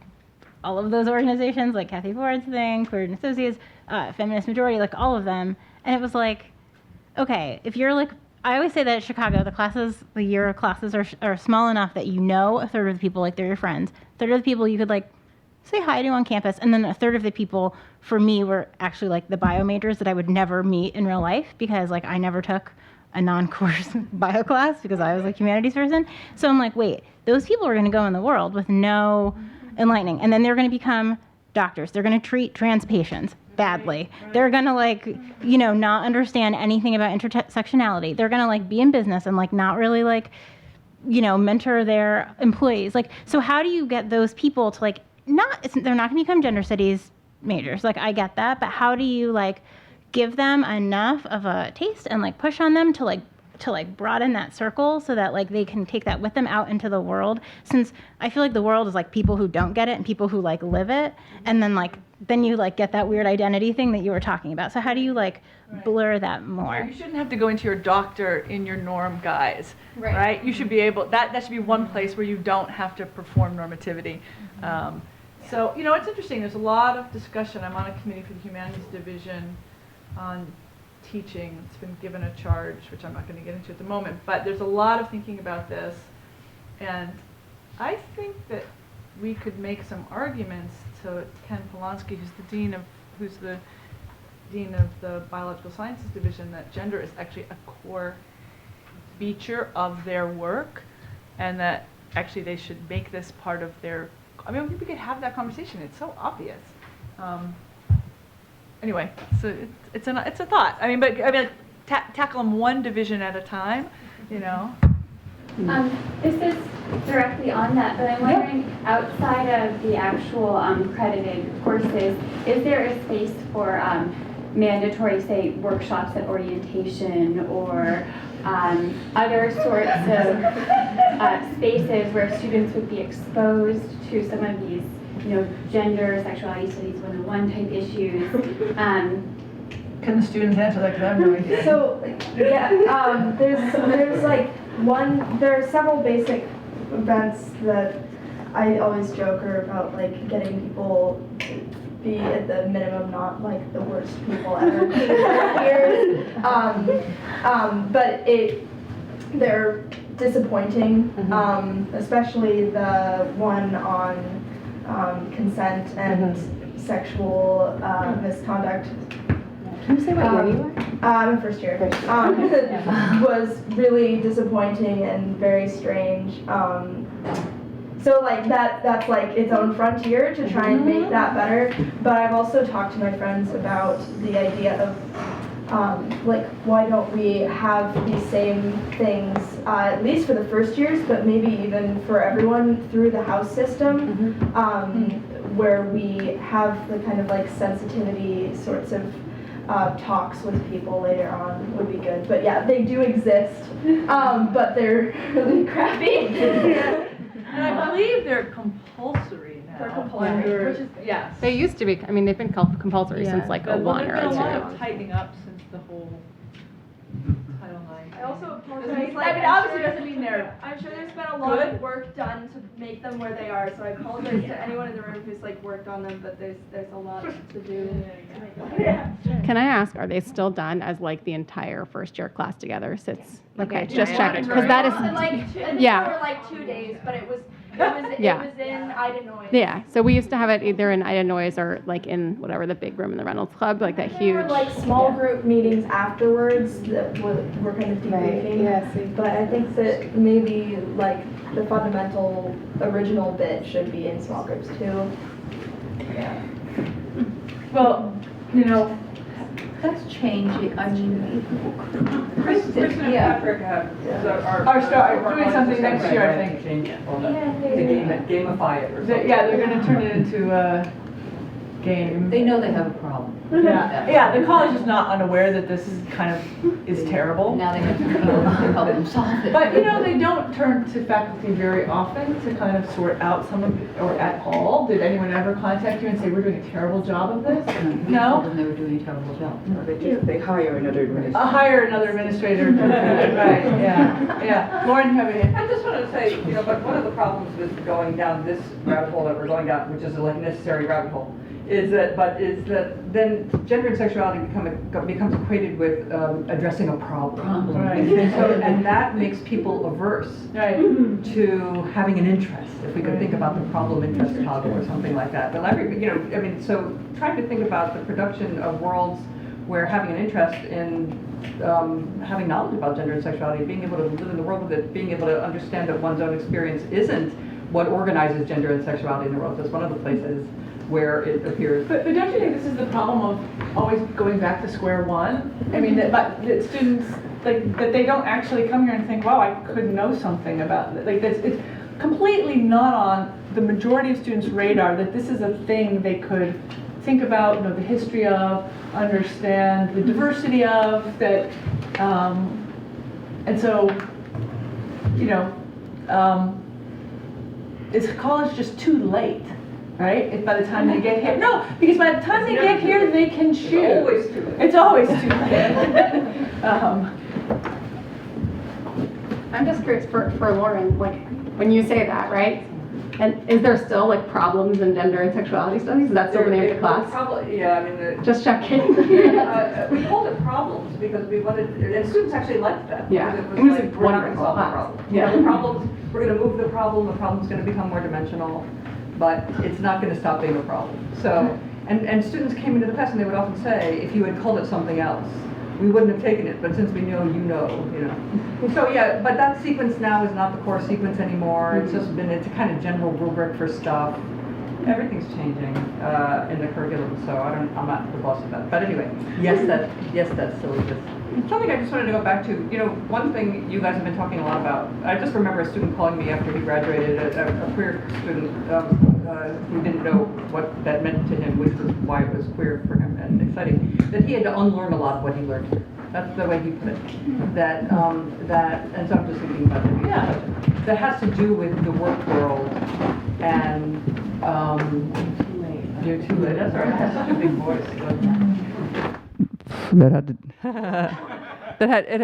all of those organizations, like Kathy Ford's thing, Queer and Associates, Feminist Majority, like all of them. And it was like, okay, if you're like, I always say that at Chicago, the year of classes are small enough that a third of the people, like they're your friends, a third of the people you could like say hi to on campus, and then a third of the people for me were actually like the bio majors that I would never meet in real life, because like I never took a non-course bio class because I was a humanities person. So I'm like, wait, those people are going to go in the world with no enlightening, and then they're going to become doctors. They're going to treat trans patients badly. Right. They're going to not understand anything about intersectionality. They're going to be in business and not really mentor their employees. So how do you get those people to they're not going to become gender studies majors. I get that, but how do you give them enough of a taste and push on them to broaden that circle so that they can take that with them out into the world? Since I feel like the world is people who don't get it and people who live it, and then you get that weird identity thing that you were talking about. So how do you blur that more? You shouldn't have to go into your doctor in your norm guise, right? You should be able, that should be one place where you don't have to perform normativity. So it's interesting, there's a lot of discussion. I'm on a committee for the Humanities Division on teaching. It's been given a charge, which I'm not going to get into at the moment, but there's a lot of thinking about this, and I think that we could make some arguments to Ken Polanski, who's the dean of the Biological Sciences Division, that gender is actually a core feature of their work, and that actually they should make this part of their. I mean, we could have that conversation. It's so obvious. Anyway, so it's a thought. Tackle them one division at a time, This is directly on that, but I'm wondering, outside of the actual credited courses, is there a space for mandatory, say, workshops at orientation or other sorts of spaces where students would be exposed to some of these, gender, sexuality studies 101 type issues. Can the students answer that? Because I have no idea. So, yeah, there's like there are several basic events that I always joke about, like getting people to be at the minimum not like the worst people ever here. But they're disappointing, especially the one on consent and sexual misconduct. Can you say what year you were? I'm in first year. Was really disappointing and very strange. So like that's like its own frontier to try and make that better. But I've also talked to my friends about the idea of like why don't we have these same things at least for the first years, but maybe even for everyone through the house system, where we have the kind of like sensitivity sorts of talks with people later on would be good. But yeah, they do exist, but they're really crappy. And I believe they're compulsory now. They're compulsory. Which is, yes. They used to be, I mean, they've been compulsory since like But 01 or there's been a lot 02. of tightening up since the whole Title IX. I also apologize. I mean, obviously doesn't mean they're I'm sure there's been a lot of work done to make them where they are, so I apologize to anyone in the room who's like worked on them, but there's a lot to do to make them. Yeah. Can I ask, are they still done as like the entire first year class together sits? Okay, Yeah. just checking, because that is, For like 2 days, but it was Yeah. it was in Ida Noise. yeah, so we used to have it either in Ida Noise or like in whatever, the big room in the Reynolds Club, like that There huge. were like small group meetings afterwards that were kind of debriefing. Yeah, But I think that maybe like the fundamental original bit should be in small groups too. Yeah. Well, that's changing. I mean, Kristen and Patrick are doing something next year, I think. Change it. To gamify it or something. Yeah, they're going to turn it into a game. They know they have a problem. Yeah, the college is not unaware that this is kind of is terrible. Now they have to help them solve it. But they don't turn to faculty very often to kind of sort out some of it, or at all. Did anyone ever contact you and say, we're doing a terrible job of this? We told them they were doing a terrible job. They hire another administrator. Hire another administrator. Right, yeah. Lauren, you have any? I just wanted to say, but one of the problems with going down this rabbit hole that we're going down, which is a necessary rabbit hole, is that then gender and sexuality becomes equated with addressing a problem. Right. And that makes people averse to having an interest. If we could think about the problem interest toggle or something like that. But so trying to think about the production of worlds where having an interest in having knowledge about gender and sexuality, being able to live in the world with it, being able to understand that one's own experience isn't what organizes gender and sexuality in the world. That's one of the places where it appears. But don't you think this is the problem of always going back to square one? I mean, that students, that they don't actually come here and think, wow, I could know something about it. It's completely not on the majority of students' radar that this is a thing they could think about, the history of, understand the diversity of, that, and so, is college just too late? Right? By the time they get here. No, because by the time they get here, they can choose. It's always too late. I'm just curious for Lauren, when you say that, right? And is there still problems in gender and sexuality studies? Is that still the name of the class? Probably, yeah. Just checking. We called it problems because we wanted, and students actually liked that. Yeah, it was like, we're not going to solve the problem. Yeah. The problems, we're going to move the problem's going to become more dimensional, but it's not going to stop being a problem. So, and students came into the class and they would often say, if you had called it something else, we wouldn't have taken it, but since we know, you know. So yeah, but that sequence now is not the core sequence anymore. It's just it's a kind of general rubric for stuff. Everything's changing in the curriculum, so I'm not the boss of that. But anyway, yes, that's silly. Something I just wanted to go back to, one thing you guys have been talking a lot about. I just remember a student calling me after he graduated, a queer student who didn't know what that meant to him, which was why it was queer for him and exciting, that he had to unlearn a lot of what he learned here. That's the way he put it. That, and so I'm just thinking about that. Yeah. That has to do with the work world and, you're too late. That's all right. I have such a big voice. That had to,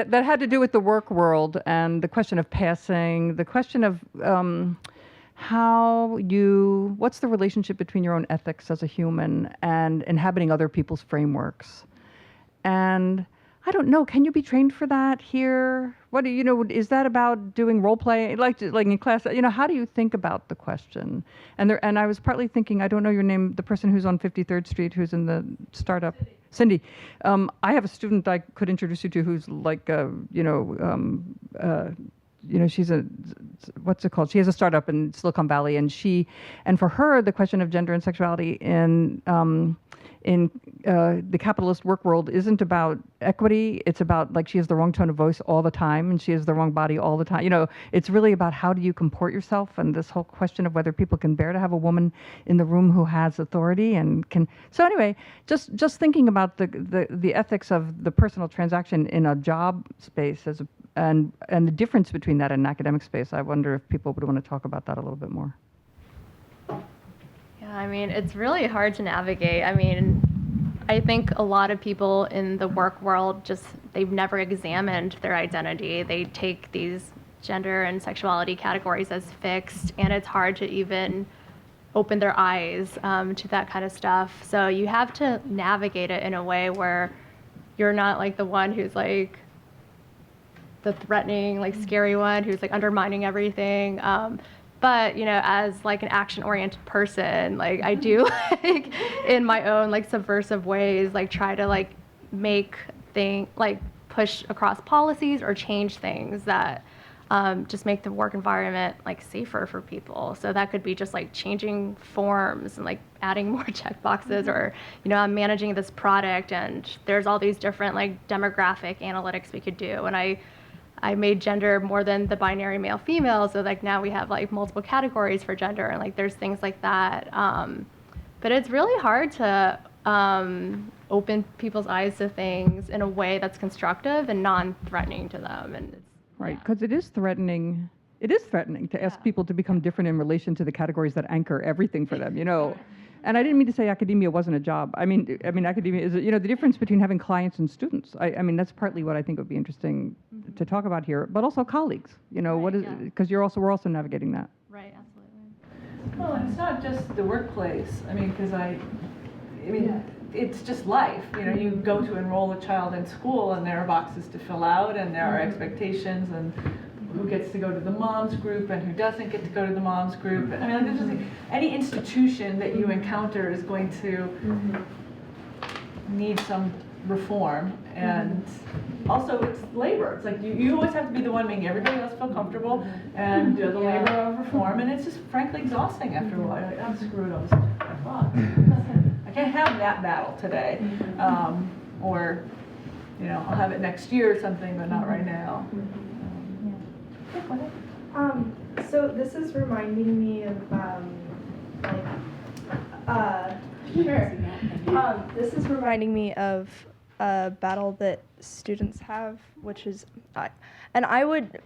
that had to do with the work world and the question of passing, the question of what's the relationship between your own ethics as a human and inhabiting other people's frameworks. And I don't know, can you be trained for that here? What do you know, is that about doing role play, like in class, how do you think about the question? And I was partly thinking, I don't know your name, the person who's on 53rd Street, who's in the startup. Cindy. I have a student I could introduce you to who's like, she's what's it called? She has a startup in Silicon Valley, and for her, the question of gender and sexuality in the capitalist work world isn't about equity. It's about, like, she has the wrong tone of voice all the time, and she has the wrong body all the time. It's really about how do you comport yourself, and this whole question of whether people can bear to have a woman in the room who has authority and can. So anyway, just thinking about the ethics of the personal transaction in a job space and the difference between that and an academic space. I wonder if people would want to talk about that a little bit more. Yeah, I mean, it's really hard to navigate. I mean, I think a lot of people in the work world they've never examined their identity. They take these gender and sexuality categories as fixed, and it's hard to even open their eyes to that kind of stuff. So you have to navigate it in a way where you're not like the one who's like the threatening, like scary one who's like undermining everything. But, as like an action-oriented person, like I do like in my own like subversive ways, like try to like make things, like push across policies or change things that just make the work environment like safer for people. So that could be just like changing forms and like adding more checkboxes, or, I'm managing this product and there's all these different like demographic analytics we could do. And I made gender more than the binary male female, so like now we have like multiple categories for gender, and like there's things like that. But it's really hard to open people's eyes to things in a way that's constructive and non-threatening to them. And right, because it is threatening. It is threatening to ask people to become different in relation to the categories that anchor everything for them. And I didn't mean to say academia wasn't a job. I mean, academia is, the difference between having clients and students. I mean, that's partly what I think would be interesting to talk about here, but also colleagues. What is, because we're also navigating that. Right, absolutely. Well, and it's not just the workplace. I mean, because it's just life. You go to enroll a child in school, and there are boxes to fill out, and there are expectations, and who gets to go to the mom's group and who doesn't get to go to the mom's group. I mean, there's just any institution that you encounter is going to need some reform. And also it's labor. It's like you always have to be the one making everybody else feel comfortable and do the labor of reform. And it's just frankly exhausting after a while. You're like, I'm screwed up. I can't have that battle today. Or, I'll have it next year or something, but not right now. So this is reminding me of this is reminding me of a battle that students have, which is, and I would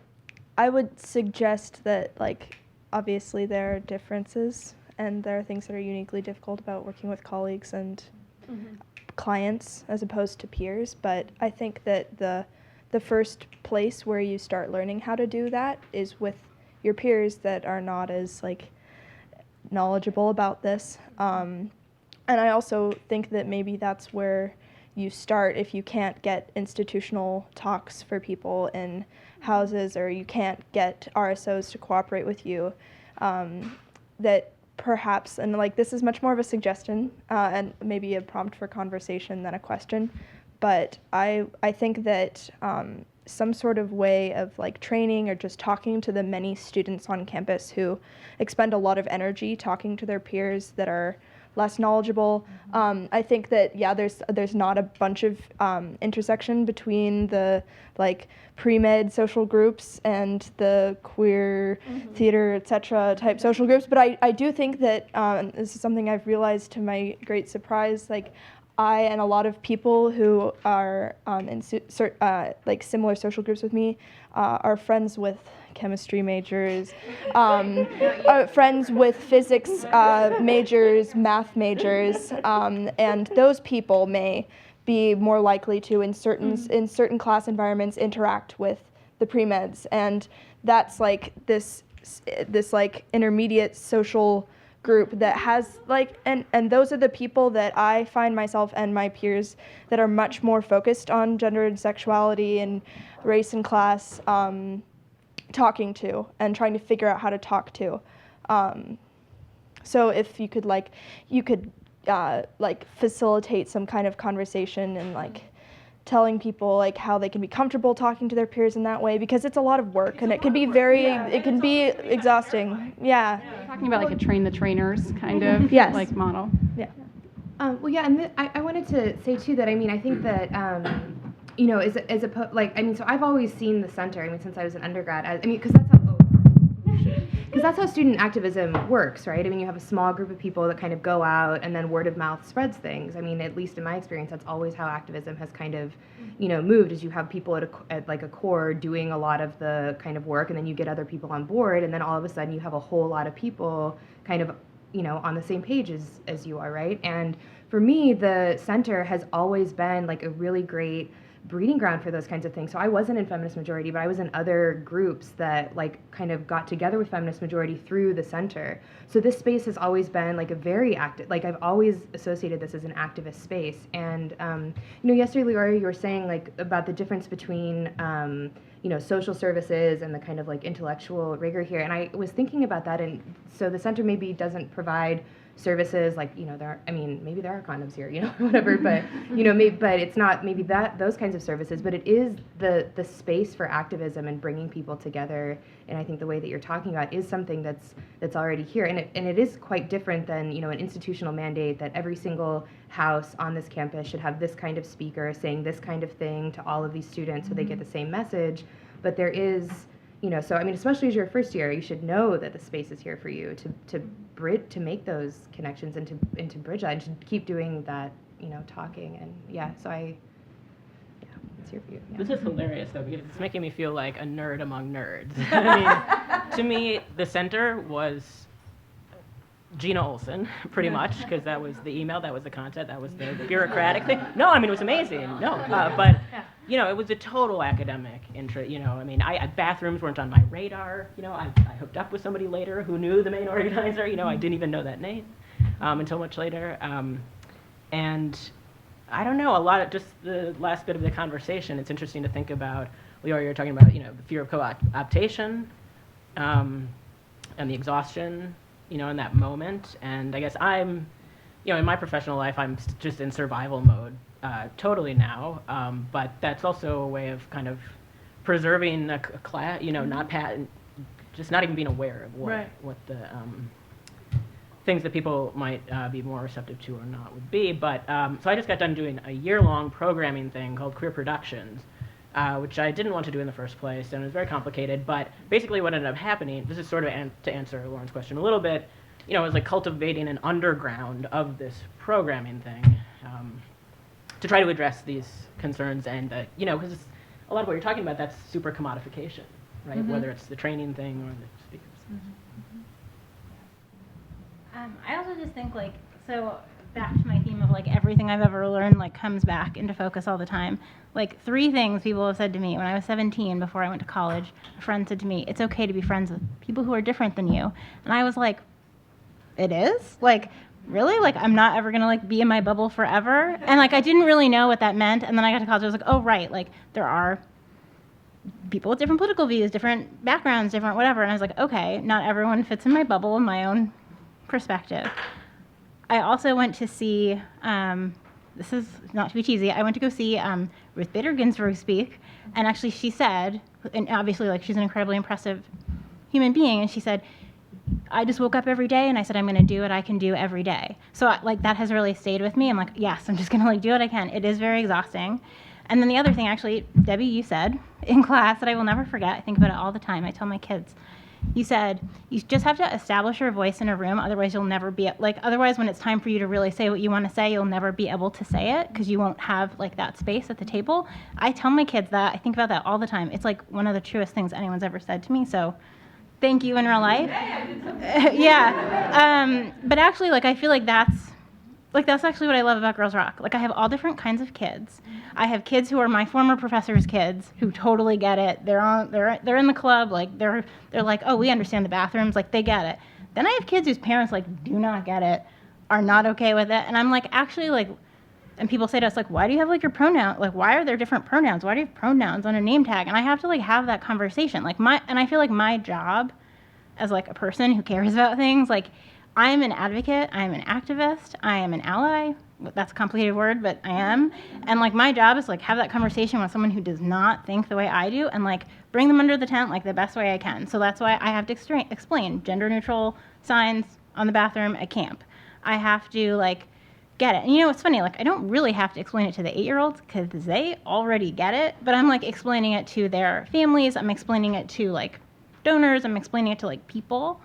suggest that, like, obviously there are differences and there are things that are uniquely difficult about working with colleagues and clients as opposed to peers, but I think that the first place where you start learning how to do that is with your peers that are not as like knowledgeable about this. And I also think that maybe that's where you start if you can't get institutional talks for people in houses, or you can't get RSOs to cooperate with you, that perhaps, and like this is much more of a suggestion and maybe a prompt for conversation than a question, but I think that some sort of way of like training or just talking to the many students on campus who expend a lot of energy talking to their peers that are less knowledgeable. I think that, yeah, there's not a bunch of intersection between the like pre-med social groups and the queer theater, etc. type social groups, but I do think that this is something I've realized to my great surprise, like I and a lot of people who are in like similar social groups with me are friends with chemistry majors, are friends with physics majors, math majors, and those people may be more likely to, in certain class environments, interact with the pre-meds, and that's like this like intermediate social group that has like, and those are the people that I find myself and my peers that are much more focused on gender and sexuality and race and class talking to and trying to figure out how to talk to. So if you could like facilitate some kind of conversation and like telling people like how they can be comfortable talking to their peers in that way, because it's a lot of work and it can be it can be exhausting. Yeah. Talking about like a train the trainers kind of like model. Yeah. Well, yeah, and I wanted to say too that I mean I think that you know so I've always seen the center. I mean since I was an undergrad. Because that's how student activism works, right? I mean, you have a small group of people that kind of go out and then word of mouth spreads things. I mean, at least in my experience, that's always how activism has kind of, moved, is you have people at like a core doing a lot of the kind of work, and then you get other people on board, and then all of a sudden you have a whole lot of people kind of, on the same page as you are, right? And for me, the center has always been like a really great breeding ground for those kinds of things. So I wasn't in Feminist Majority, but I was in other groups that like kind of got together with Feminist Majority through the center. So this space has always been like a very active, like I've always associated this as an activist space. And, yesterday, Leora, you were saying like about the difference between, social services and the kind of like intellectual rigor here. And I was thinking about that. And so the center maybe doesn't provide services like maybe there are condoms here, whatever, but but it's not maybe those kinds of services, but it is the space for activism and bringing people together. And I think the way that you're talking about is something that's already here, and it is quite different than an institutional mandate that every single house on this campus should have this kind of speaker saying this kind of thing to all of these students so they get the same message. But there is especially as you're a first year, you should know that the space is here for you to make those connections and to bridge that, and to keep doing that, talking. And it's here for you. Yeah. This is hilarious though, because it's making me feel like a nerd among nerds. I mean, to me, the center was Gina Olson, pretty much, because that was the email, that was the content, that was the bureaucratic thing. No, I mean, it was amazing. No, but it was a total academic interest. Bathrooms weren't on my radar. I hooked up with somebody later who knew the main organizer. I didn't even know that name until much later. And I don't know, a lot of just the last bit of the conversation, it's interesting to think about, Leora, you're talking about, the fear of co-optation and the exhaustion, in that moment. And I guess I'm, in my professional life, I'm just in survival mode totally now. But that's also a way of kind of preserving a class, just not even being aware of what the things that people might be more receptive to or not would be. But so I just got done doing a year-long programming thing called Queer Productions, which I didn't want to do in the first place, and it was very complicated. But basically what ended up happening, this is sort of to answer Lauren's question a little bit, it was like cultivating an underground of this programming thing to try to address these concerns. And, because a lot of what you're talking about, that's super commodification, right? Mm-hmm. Whether it's the training thing or the speakers. Mm-hmm. I also just think back to my theme of everything I've ever learned comes back into focus all the time. 3 things people have said to me when I was 17 before I went to college. A friend said to me, "It's okay to be friends with people who are different than you." And I was like, "It is? Really? I'm not ever gonna be in my bubble forever?" And I didn't really know what that meant. And then I got to college, I was like, "Oh right, there are people with different political views, different backgrounds, different whatever." And I was like, "Okay, not everyone fits in my bubble in my own perspective." I also went to see, this is not to be cheesy, I went to go see Ruth Bader Ginsburg speak, and actually she said, and obviously she's an incredibly impressive human being, and she said, I just woke up every day and I said, I'm going to do what I can do every day. So like that has really stayed with me. I'm like, yes, I'm just going to like do what I can. It is very exhausting. And then the other thing, actually, Debbie, you said in class that I will never forget. I think about it all the time. I tell my kids, you said you just have to establish your voice in a room. Otherwise, you'll never be otherwise, when it's time for you to really say what you want to say, you'll never be able to say it because you won't have like that space at the table. I tell my kids that. I think about that all the time. It's like one of the truest things anyone's ever said to me. So thank you in real life. Yeah. But actually, like, I feel like that's actually what I love about Girls Rock. Like, I have all different kinds of kids. I have kids who are my former professor's kids who totally get it. They're in the club. Like, they're like, oh, we understand the bathrooms. Like, they get it. Then I have kids whose parents, like, do not get it, are not okay with it. And I'm like, actually, like, and people say to us, like, why do you have, like, your pronoun? Like, why are there different pronouns? Why do you have pronouns on a name tag? And I have to, like, have that conversation. Like, and I feel like my job as, like, a person who cares about things, like, I am an advocate, I am an activist, I am an ally. That's a complicated word, but I am. And like my job is like have that conversation with someone who does not think the way I do and like bring them under the tent like the best way I can. So that's why I have to explain gender neutral signs on the bathroom at camp. I have to like get it. And you know, it's funny, like I don't really have to explain it to the 8-year-olds because they already get it, but I'm like explaining it to their families, I'm explaining it to like donors, I'm explaining it to like people.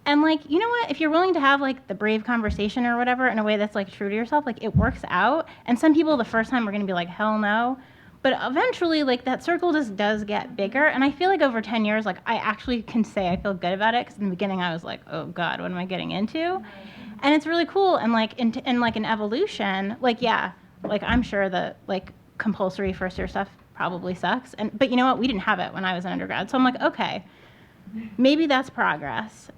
And like, you know what, if you're willing to have like the brave conversation or whatever in a way that's like true to yourself, like it works out. And some people the first time are going to be like, hell no. But eventually like that circle just does get bigger. And I feel like over 10 years, like I actually can say I feel good about it. Because in the beginning I was like, oh God, what am I getting into? And it's really cool. And like in like an evolution, like, yeah, like I'm sure that like compulsory first year stuff probably sucks. But you know what, we didn't have it when I was an undergrad. So I'm like, okay. Maybe that's progress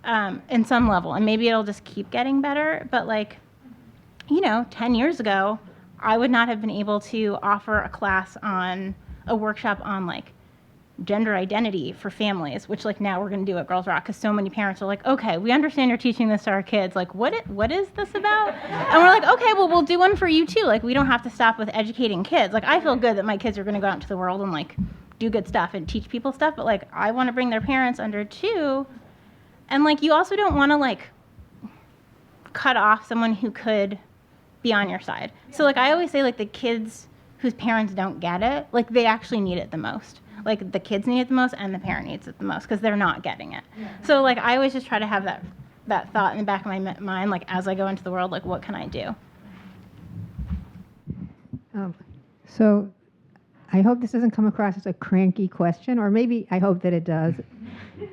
in some level, and maybe it'll just keep getting better. But like, you know, 10 years ago, I would not have been able to offer a workshop on like gender identity for families, which like now we're going to do at Girls Rock because so many parents are like, okay, we understand you're teaching this to our kids. Like, what is this about? And we're like, okay, well, we'll do one for you too. Like, we don't have to stop with educating kids. Like, I feel good that my kids are going to go out into the world and like do good stuff and teach people stuff, but like I want to bring their parents under too. And like you also don't want to like cut off someone who could be on your side. So like I always say like the kids whose parents don't get it, like they actually need it the most. Like the kids need it the most and the parent needs it the most because they're not getting it. So like I always just try to have that thought in the back of my mind, like as I go into the world, like what can I do? So I hope this doesn't come across as a cranky question, or maybe I hope that it does.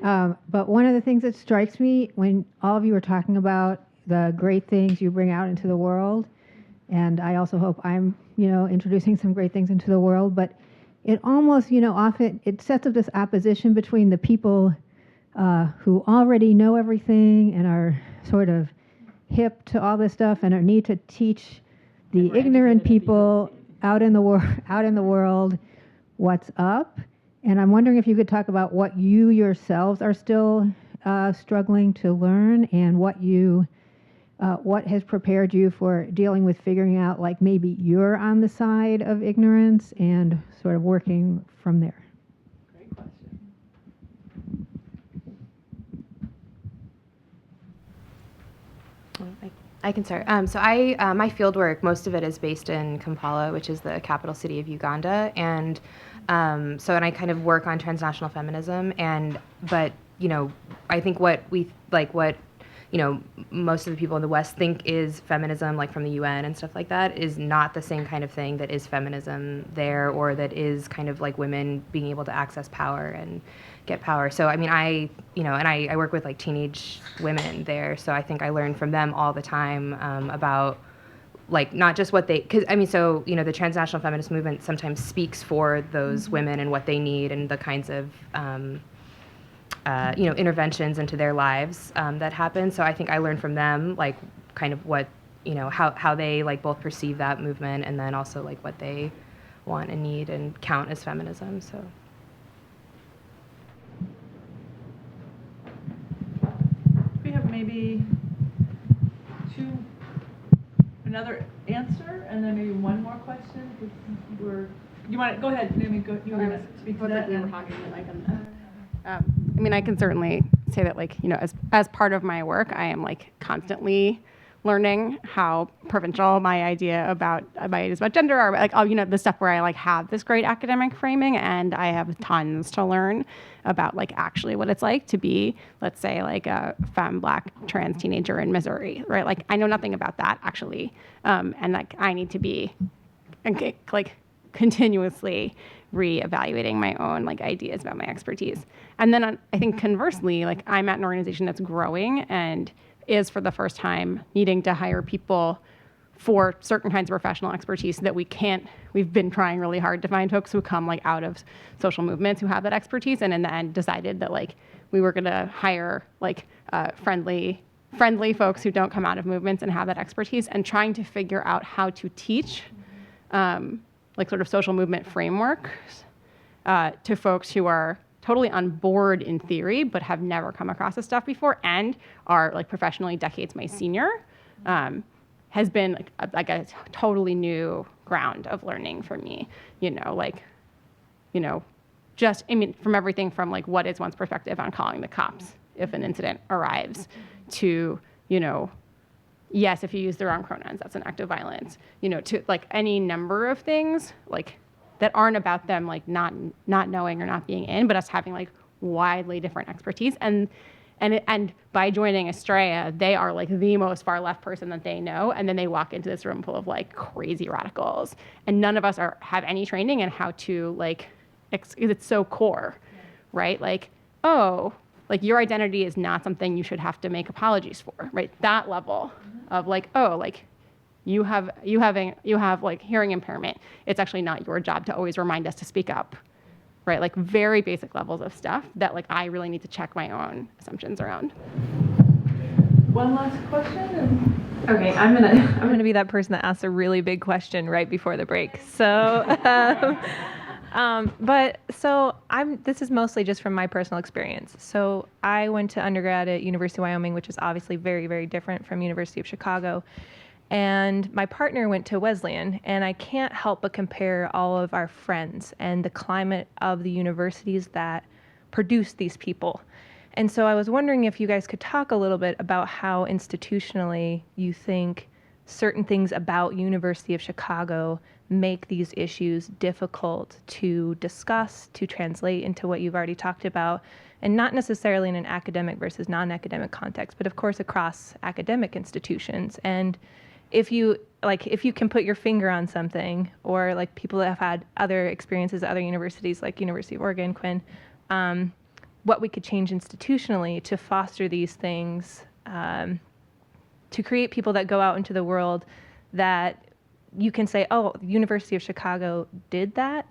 But one of the things that strikes me when all of you are talking about the great things you bring out into the world, and I also hope I'm, introducing some great things into the world, but it almost, often it sets up this opposition between the people who already know everything and are sort of hip to all this stuff and need to teach the ignorant people out in the world what's up. And I'm wondering if you could talk about what you yourselves are still struggling to learn and what has prepared you for dealing with figuring out like maybe you're on the side of ignorance and sort of working from there. Great question. I can start. So my field work, most of it is based in Kampala, which is the capital city of Uganda, and and I kind of work on transnational feminism. But I think what most of the people in the West think is feminism, like from the UN and stuff like that, is not the same kind of thing that is feminism there, or that is kind of like women being able to access power and get power. So I mean, I work with like teenage women there, so I think I learn from them all the time about like not just what they, the transnational feminist movement sometimes speaks for those women and what they need and the kinds of interventions into their lives that happen. So I think I learned from them like kind of what how they like both perceive that movement and then also like what they want and need and count as feminism. So. We have maybe another answer, and then maybe one more question. You want to go ahead, Naomi? You were going to speak to that. I can certainly say that like, as part of my work, I am like constantly learning how provincial my ideas about gender are, like, the stuff where I like have this great academic framing, and I have tons to learn about like actually what it's like to be, let's say, like a femme, Black, trans teenager in Missouri, right? Like I know nothing about that actually, and like I need to be like continuously reevaluating my own like ideas about my expertise. And then I think conversely, like I'm at an organization that's growing and is for the first time needing to hire people for certain kinds of professional expertise that we've been trying really hard to find folks who come like out of social movements who have that expertise, and in the end decided that like we were gonna hire like friendly folks who don't come out of movements and have that expertise, and trying to figure out how to teach like sort of social movement frameworks to folks who are totally on board in theory, but have never come across this stuff before and are like professionally decades my senior, has been like a totally new ground of learning for me, just, from everything from like what is one's perspective on calling the cops if an incident arrives to, yes, if you use the wrong pronouns, that's an act of violence, to like any number of things like that aren't about them like not knowing or not being in, but us having like widely different expertise. And by joining Astraea, they are like the most far left person that they know, and then they walk into this room full of like crazy radicals, and none of us have any training in how to like it's so core, right? Like, oh, like your identity is not something you should have to make apologies for, right? That level of like, oh, like you have like hearing impairment. It's actually not your job to always remind us to speak up, right? Like very basic levels of stuff that like I really need to check my own assumptions around. One last question. Okay, I'm gonna be that person that asks a really big question right before the break. So, this is mostly just from my personal experience. So I went to undergrad at University of Wyoming, which is obviously very, very different from University of Chicago. And my partner went to Wesleyan, and I can't help but compare all of our friends and the climate of the universities that produce these people. And so I was wondering if you guys could talk a little bit about how institutionally you think certain things about University of Chicago make these issues difficult to discuss, to translate into what you've already talked about, and not necessarily in an academic versus non-academic context, but of course across academic institutions. And if you can put your finger on something, or like people that have had other experiences at other universities like University of Oregon, Quinn, what we could change institutionally to foster these things, to create people that go out into the world that you can say, oh, the University of Chicago did that,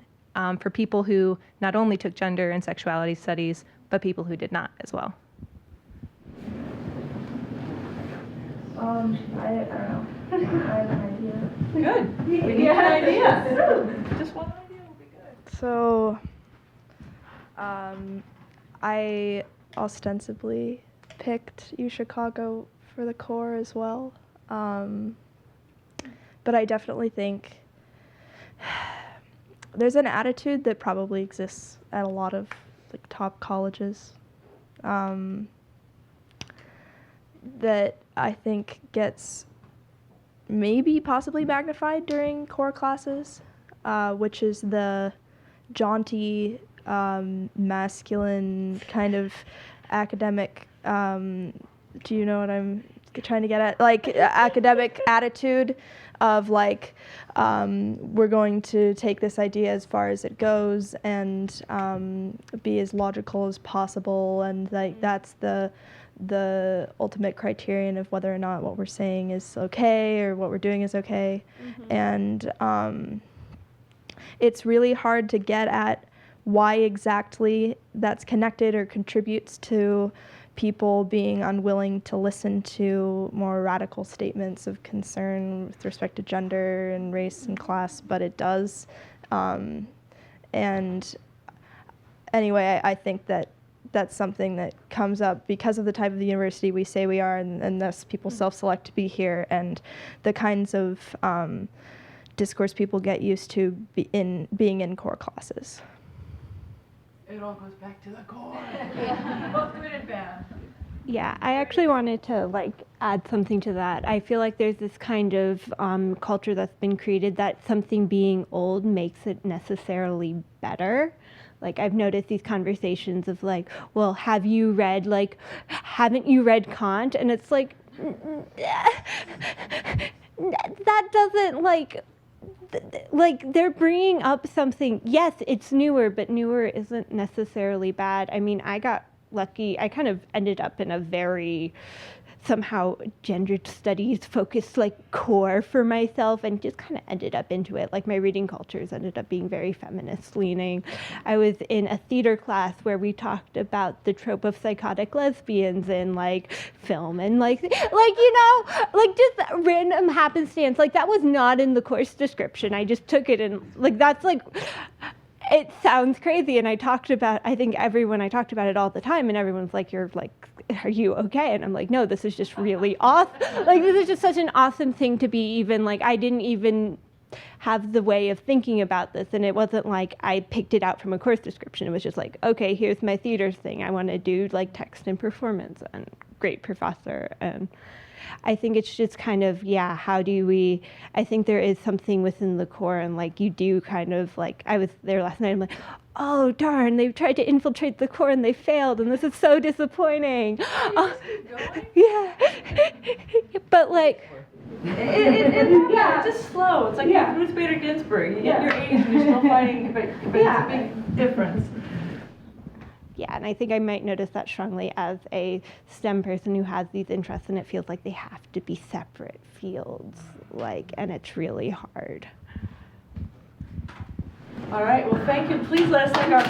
for people who not only took gender and sexuality studies, but people who did not as well. I don't know. I have an idea. Good. We need an idea. Just one idea will be good. So, I ostensibly picked UChicago for the core as well, but I definitely think there's an attitude that probably exists at a lot of like top colleges, that I think gets maybe possibly magnified during core classes, which is the jaunty, masculine kind of academic, do you know what I'm trying to get at? Like academic attitude of like, we're going to take this idea as far as it goes and be as logical as possible, and like that's the ultimate criterion of whether or not what we're saying is okay or what we're doing is okay. Mm-hmm. And it's really hard to get at why exactly that's connected or contributes to people being unwilling to listen to more radical statements of concern with respect to gender and race and class, but it does. And anyway, I think that that's something that comes up because of the type of the university we say we are, and thus people self-select to be here, and the kinds of discourse people get used to being in core classes. it all goes back to the core. Both good and bad. Yeah, I actually wanted to add something to that. I feel like there's this kind of culture that's been created that something being old makes it necessarily better. I've noticed these conversations of well, haven't you read Kant? And it's that doesn't they're bringing up something. Yes, it's newer, but newer isn't necessarily bad. I mean, I got lucky. I kind of ended up in a very somehow gender studies focused core for myself, and just kind of ended up into it. My reading cultures ended up being very feminist leaning. I was in a theater class where we talked about the trope of psychotic lesbians in film, and just random happenstance. That was not in the course description. I just took it, and that's it sounds crazy. And I talked about it all the time, and everyone's you're are you okay? And I'm no, this is just really awesome. This is just such an awesome thing to be even I didn't even have the way of thinking about this. And it wasn't I picked it out from a course description. It was just okay, here's my theater thing. I want to do text and performance, and great professor. And I think it's just kind of, how do we, I think there is something within the core, and you do kind of I was there last night, I'm oh darn, they've tried to infiltrate the core and they failed, and this is so disappointing. Yeah. But it's just slow. It's Ruth Bader Ginsburg. You get your age and you're still fighting, but it's a big difference. Yeah, and I think I might notice that strongly as a STEM person who has these interests, and it feels like they have to be separate fields, and it's really hard. All right, well, thank you. Please let us thank our